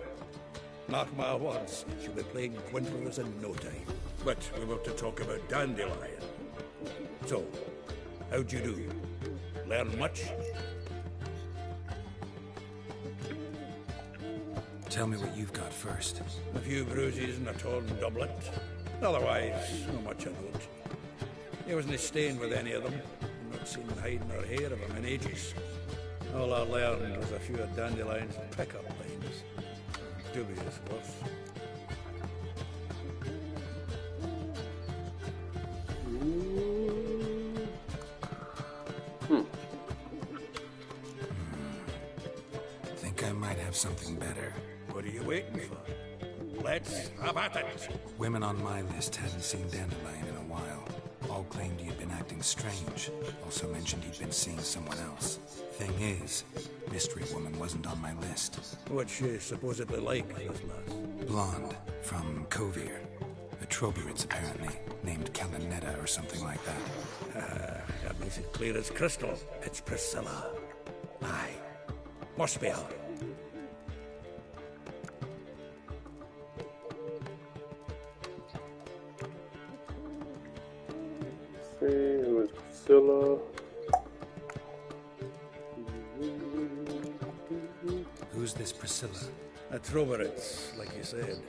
S4: Mark my words, she'll be playing Gwynforth in no time. But we were to talk about Dandelion. So, how'd you do? Learn much?
S3: Tell me what you've got first.
S4: A few bruises and a torn doublet. Otherwise, not much of note. He wasn't staying with any of them. Not seen hiding or hair of him in ages. All I learned was a few of Dandelion's pick-up lines. Dubious worth.
S3: Think I might have something better.
S4: What are you waiting for? Let's have at it.
S3: Women on my list hadn't seen Dandelion in a while. All claimed he'd been acting strange. Also mentioned he'd been seeing someone else. Thing is, Mystery Woman wasn't on my list.
S4: What's she supposedly like, this lass?
S3: Blonde, from Kovir. A Troburitz, apparently, named Kalinetta or something like that.
S4: That makes it clear as crystal. It's Priscilla. Aye. Must be her.
S23: See, it was Priscilla.
S3: Who's this Priscilla?
S4: A Troburitz, like you said.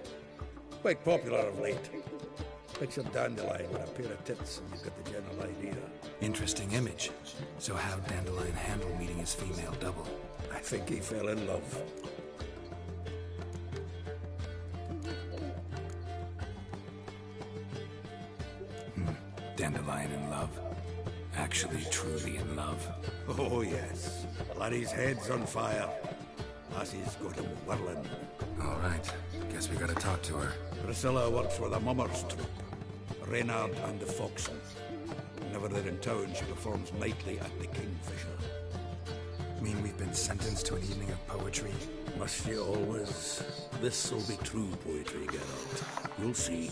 S4: Quite popular of late. Picture Dandelion with a pair of tits and you've got the general idea.
S3: Interesting image. So how'd Dandelion handle meeting his female double?
S4: I think he fell in love.
S3: Dandelion in love. Actually, truly in love.
S4: Oh, yes. Laddie's head's on fire. Lassie's got him whirling.
S3: All right. Guess we gotta talk to her.
S4: Priscilla works for the Mummers troupe. Reynard and the Foxen. Whenever they're in town, she performs nightly at the Kingfisher.
S3: Mean we've been sentenced to an evening of poetry?
S4: Must you always? This'll be true poetry, Geralt. You'll see.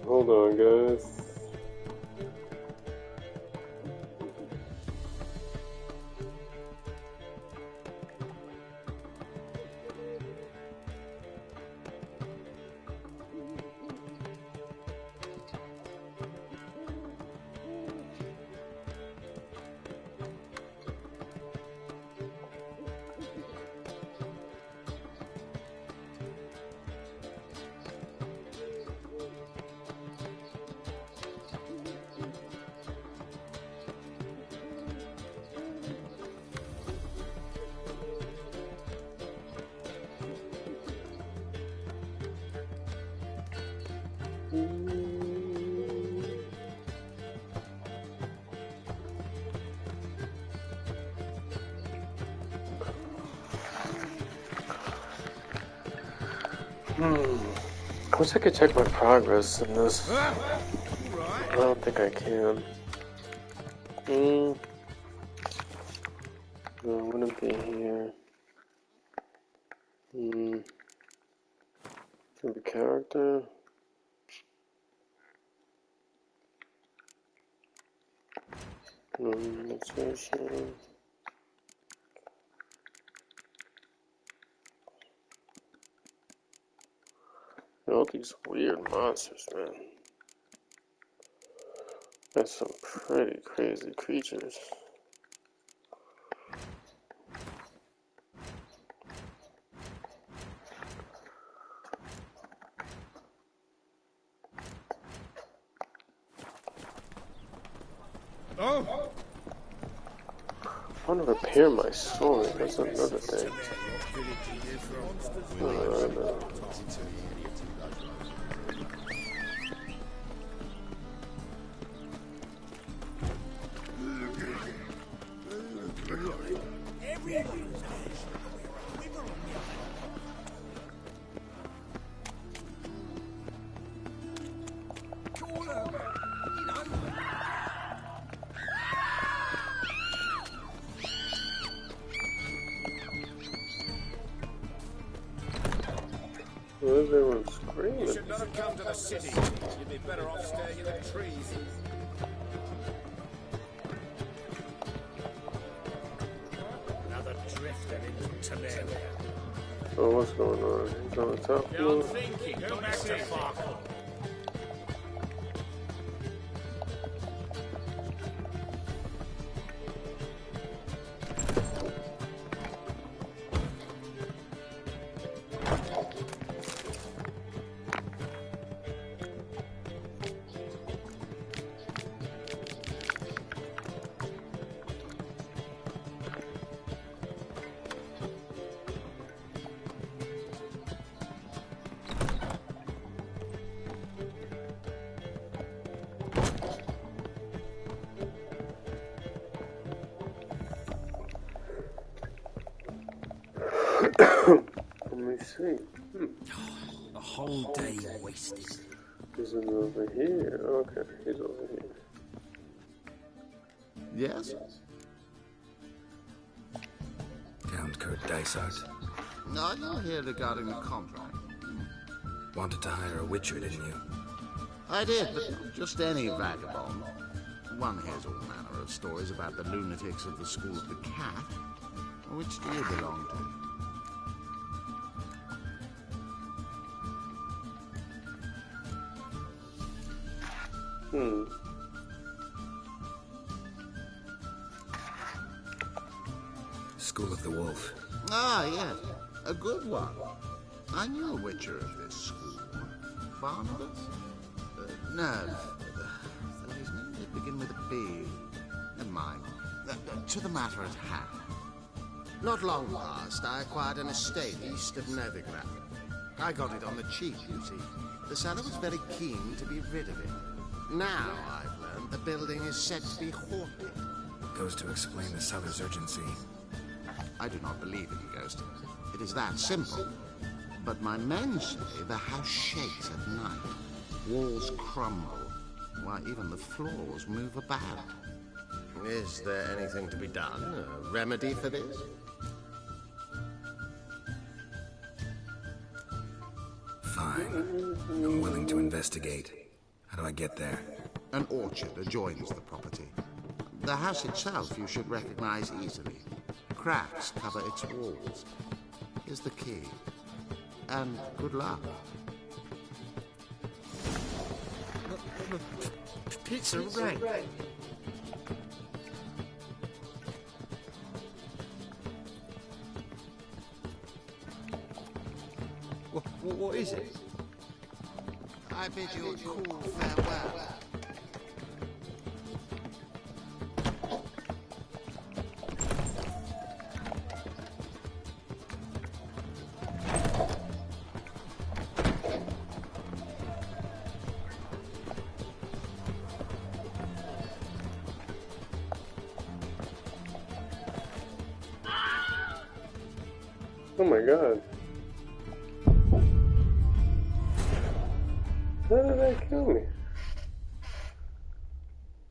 S23: Hold on, guys. I wish I could check my progress in this. I don't think I can. No, it wouldn't be here. Could be character. Illustration. All these weird monsters, man. That's some pretty crazy creatures.
S12: Oh!
S23: I want to repair my sword. That's another thing. No. Everyone's screaming.
S6: You should not have come to the city. You'd be better off staying in the trees. Another drifter into Temeria.
S23: Oh, what's going on? He's on the top
S6: Yeah,
S23: floor.
S6: I'm thinking. Go back to Farkle.
S23: Let me see.
S6: A whole day wasted.
S23: He's over here. Okay, he's over here.
S20: Yes?
S3: Count Kurt Dysart.
S20: No, you're here regarding the contract.
S3: Wanted to hire a witcher, didn't you?
S20: I did, but not just any vagabond. One hears all manner of stories about the lunatics of the School of the Cat. Which do you belong to?
S3: School of the Wolf.
S20: Ah, yes. A good one. I knew a witcher of this school. Barnabas? No. His name did begin with a B. Never mind. To the matter at hand. Not long past, I acquired an estate east of Novigrad. I got it on the cheap, you see. The seller was very keen to be rid of it. Now, I've learned the building is said to be haunted.
S3: Goes to explain the seller's urgency.
S20: I do not believe in ghosts. It is that simple. But my men say the house shakes at night. Walls crumble. Why, even the floors move about.
S5: Is there anything to be done? A remedy for this?
S3: Fine. I'm willing to investigate. How do I get there?
S20: An orchard adjoins the property. The house itself you should recognize easily. Cracks cover its walls. Here's the key. And good luck.
S5: Pizza right.
S6: What is it?
S20: I bid you a cool farewell.
S23: Oh my god. that kill me?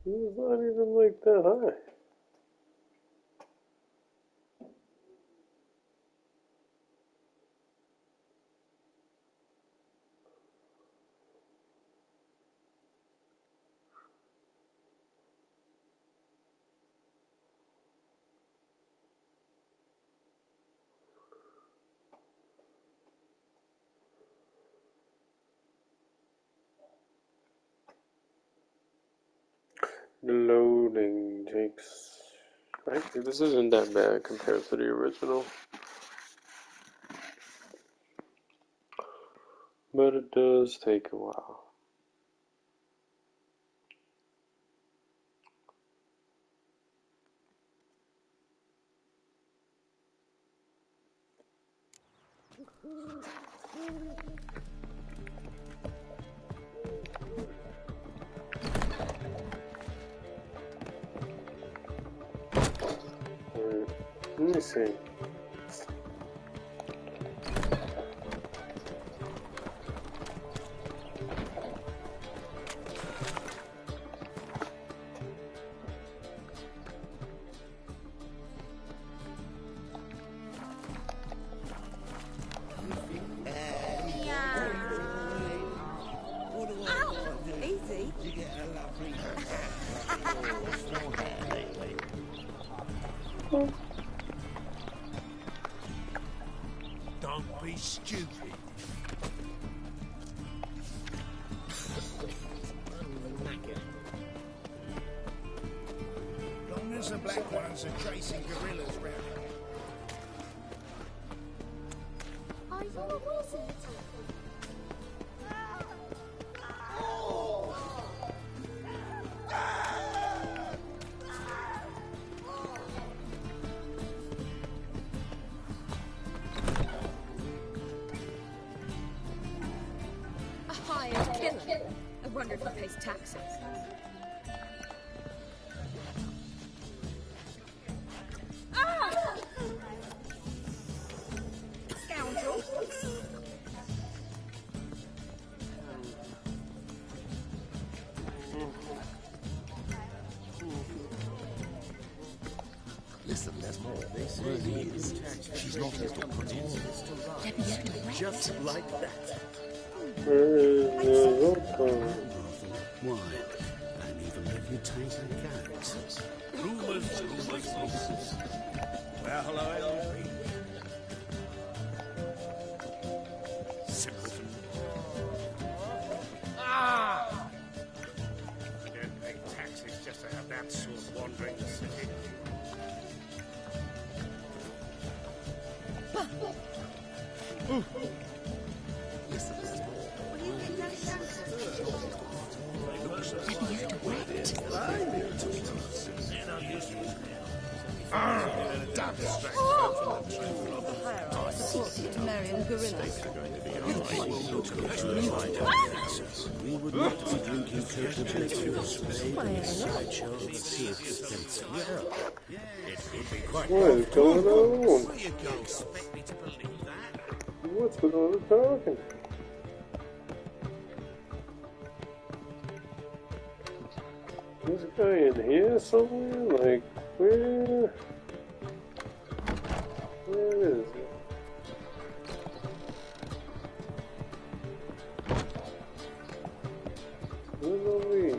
S23: He was not even like that high. The loading takes... Actually, this isn't that bad compared to the original. But it does take a while. Let me see.
S21: Easy.
S12: Don't be stupid.
S6: Long as the black ones are chasing gorillas round.
S13: Are you a wizard?
S7: A hired killer. I wonder if he pays taxes. Ah! Scoundrel.
S5: Listen, there's more. They say she's not as good at all.
S6: Just like that.
S5: Why? And even reputation characters.
S12: Rumours.
S6: Well, hello, LP.
S12: Simpleton. Ah! I don't pay taxes just to have that sort wandering the city.
S5: Listen, there's more.
S14: Marion gorillas.
S5: We would not be drinking Coca-Cola sideshow of pigs and well, it would be quite
S23: What is going on?
S6: Where you go? Expect me to believe that?
S23: What's with all the talking? This guy in here somewhere? Like, where? Where is it? Where's all these?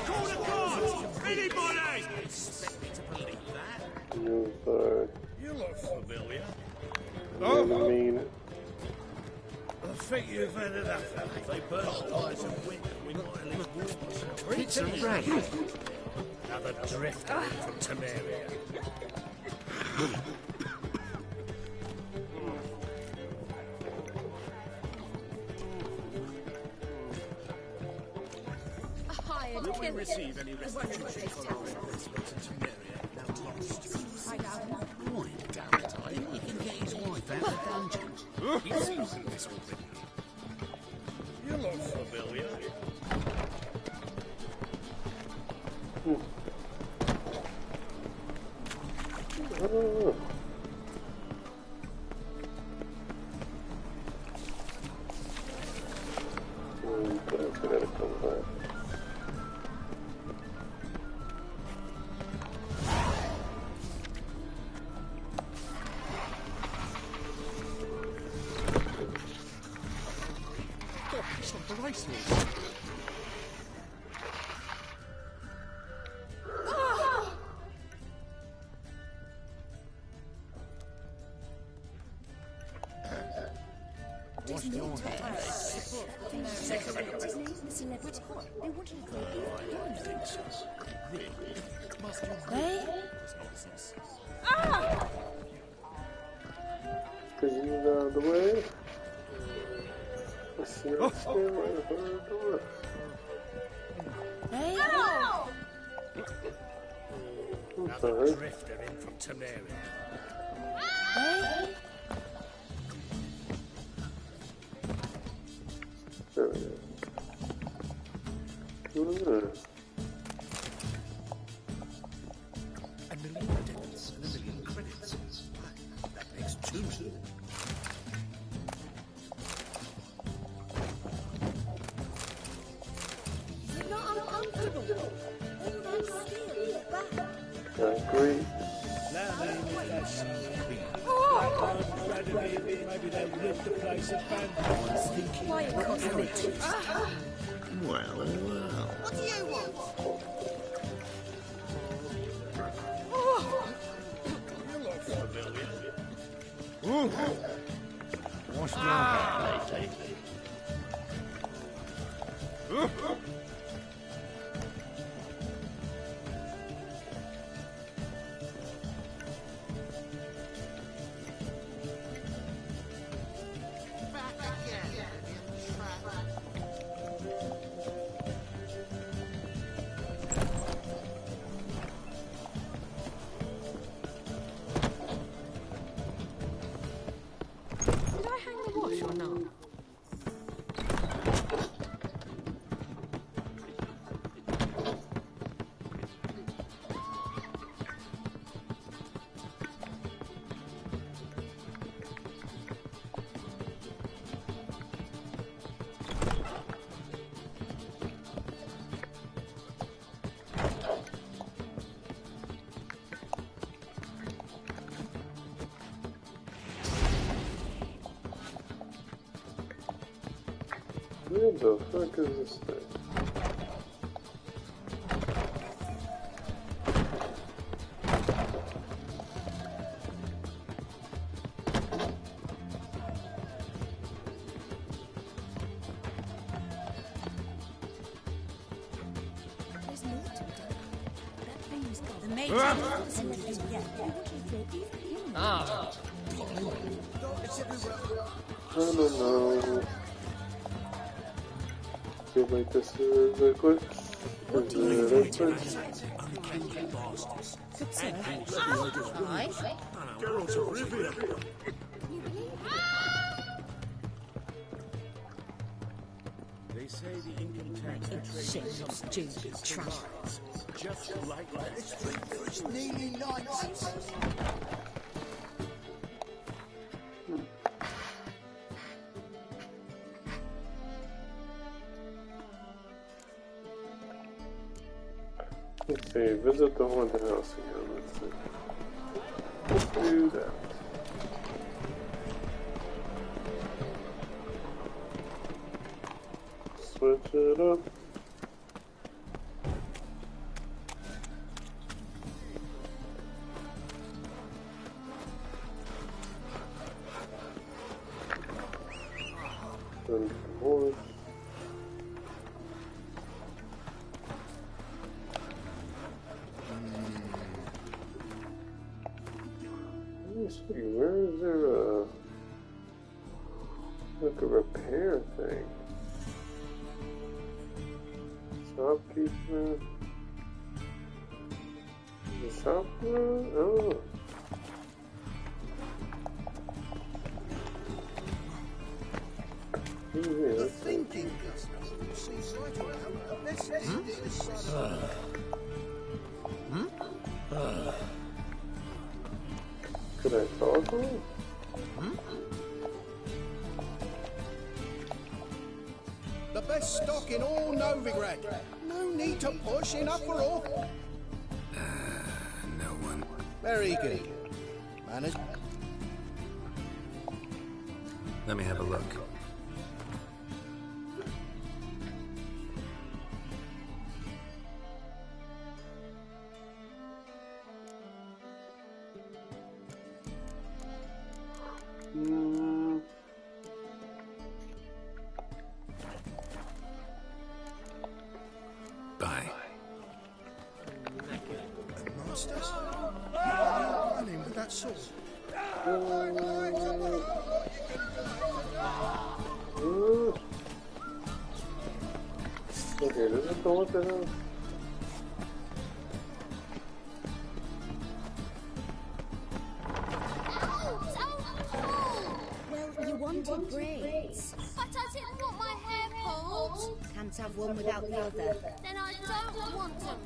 S12: Call the guards! Anybody!
S6: Expect me to believe that?
S23: No, sorry.
S12: You look familiar.
S23: I mean,
S12: I think you've had enough. If they burn our eyes in winter, we might at least warm ourselves.
S5: It's a raid.
S4: Another drifter in from Temeria.
S12: Will we receive any restitution for our investments in Temeria now lost?
S6: Why, damn it, I think he can get his wife out of the dungeons. He's seen this already.
S4: You look familiar.
S23: Oh. Gotta come back.
S6: It's like the racehorse.
S17: What's going on? Celebrity. They want to They?
S23: Because you out of the way. Let's see what's right in front of the door.
S17: Hey?
S4: Another drifter in from Temeria.
S17: Hey?
S23: There we go.
S6: $1 million debits and $1 million credits. That makes 2 million.
S21: You're not uncomfortable. All that skill back.
S23: I agree.
S4: Maybe they ripped the place abandoned.
S21: Quiet, Cosmich.
S20: Well.
S21: What do you want?
S4: You look familiar.
S6: What's wrong, lady?
S10: Did I hang the wash or not?
S23: Where the fuck is this thing?
S17: There's more to it. That thing's got
S21: The maid
S9: Ah.
S23: I don't know. Feel like this is a glitch. Is it a glitch?
S6: Uncanny bastards.
S21: Good sir.
S6: Right.
S12: Geralt of Rivia.
S6: They say the income tax
S21: Shit, stupid trash.
S12: Just like that.
S5: It's nearly night.
S23: Let's see, visit the haunted house again. Let's see. Let's do that. Switch it up. And more. me see, where is there like a repair thing? Shopkeeper. The shopkeeper? Oh.
S8: The thinking seems right around. Let's do this.
S23: Could I talk to him?
S8: The best stock in all Novigrad. No need to push, enough for all.
S3: No one.
S8: Very good. Manners.
S3: Let me have a look. Bye.
S8: Masters? Running with that sword.
S23: Okay, this is the one that
S21: Well, you wanted braids.
S13: But I didn't want my hair pulled.
S21: Can't have one without the other.
S13: Then I don't want them.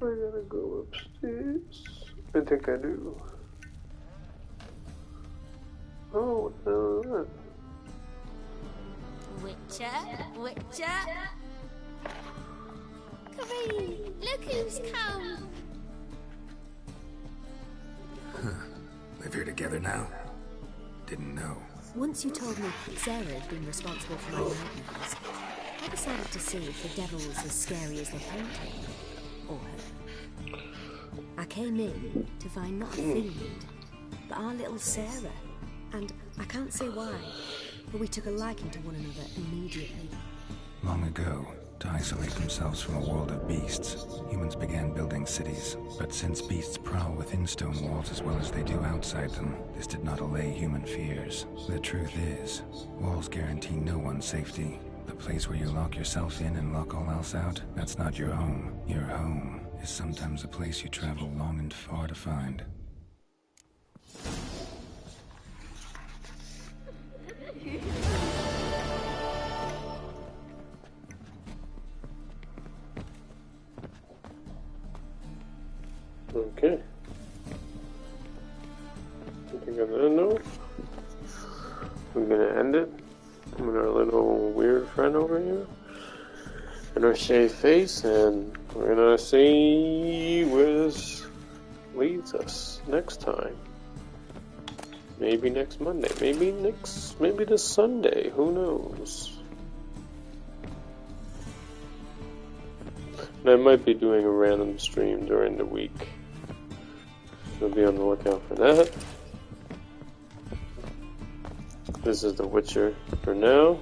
S23: I gotta go upstairs. I think I do. Oh, no.
S13: Witcher. Kareem, look who's come.
S3: Live here together now? Didn't know.
S17: Once you told me Sarah had been responsible for my nightmares, I decided to see if the devil was as scary as they painted. Or her. I came in to find not a fiend, but our little Sarah. And I can't say why, but we took a liking to one another immediately.
S3: Long ago, to isolate themselves from a world of beasts, humans began building cities. But since beasts prowl within stone walls as well as they do outside them, this did not allay human fears. The truth is, walls guarantee no one's safety. The place where you lock yourself in and lock all else out, that's not your home. Your home is sometimes a place you travel long and far to find.
S23: Okay. I think on that note, we're gonna end it with our little weird friend over here and our shaved face, and we're gonna see where this leads us next time. Maybe next Monday, maybe this Sunday, who knows? And I might be doing a random stream during the week, so be on the lookout for that. This is The Witcher for now.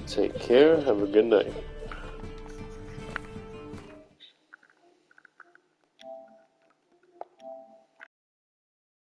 S23: Take care, have a good night.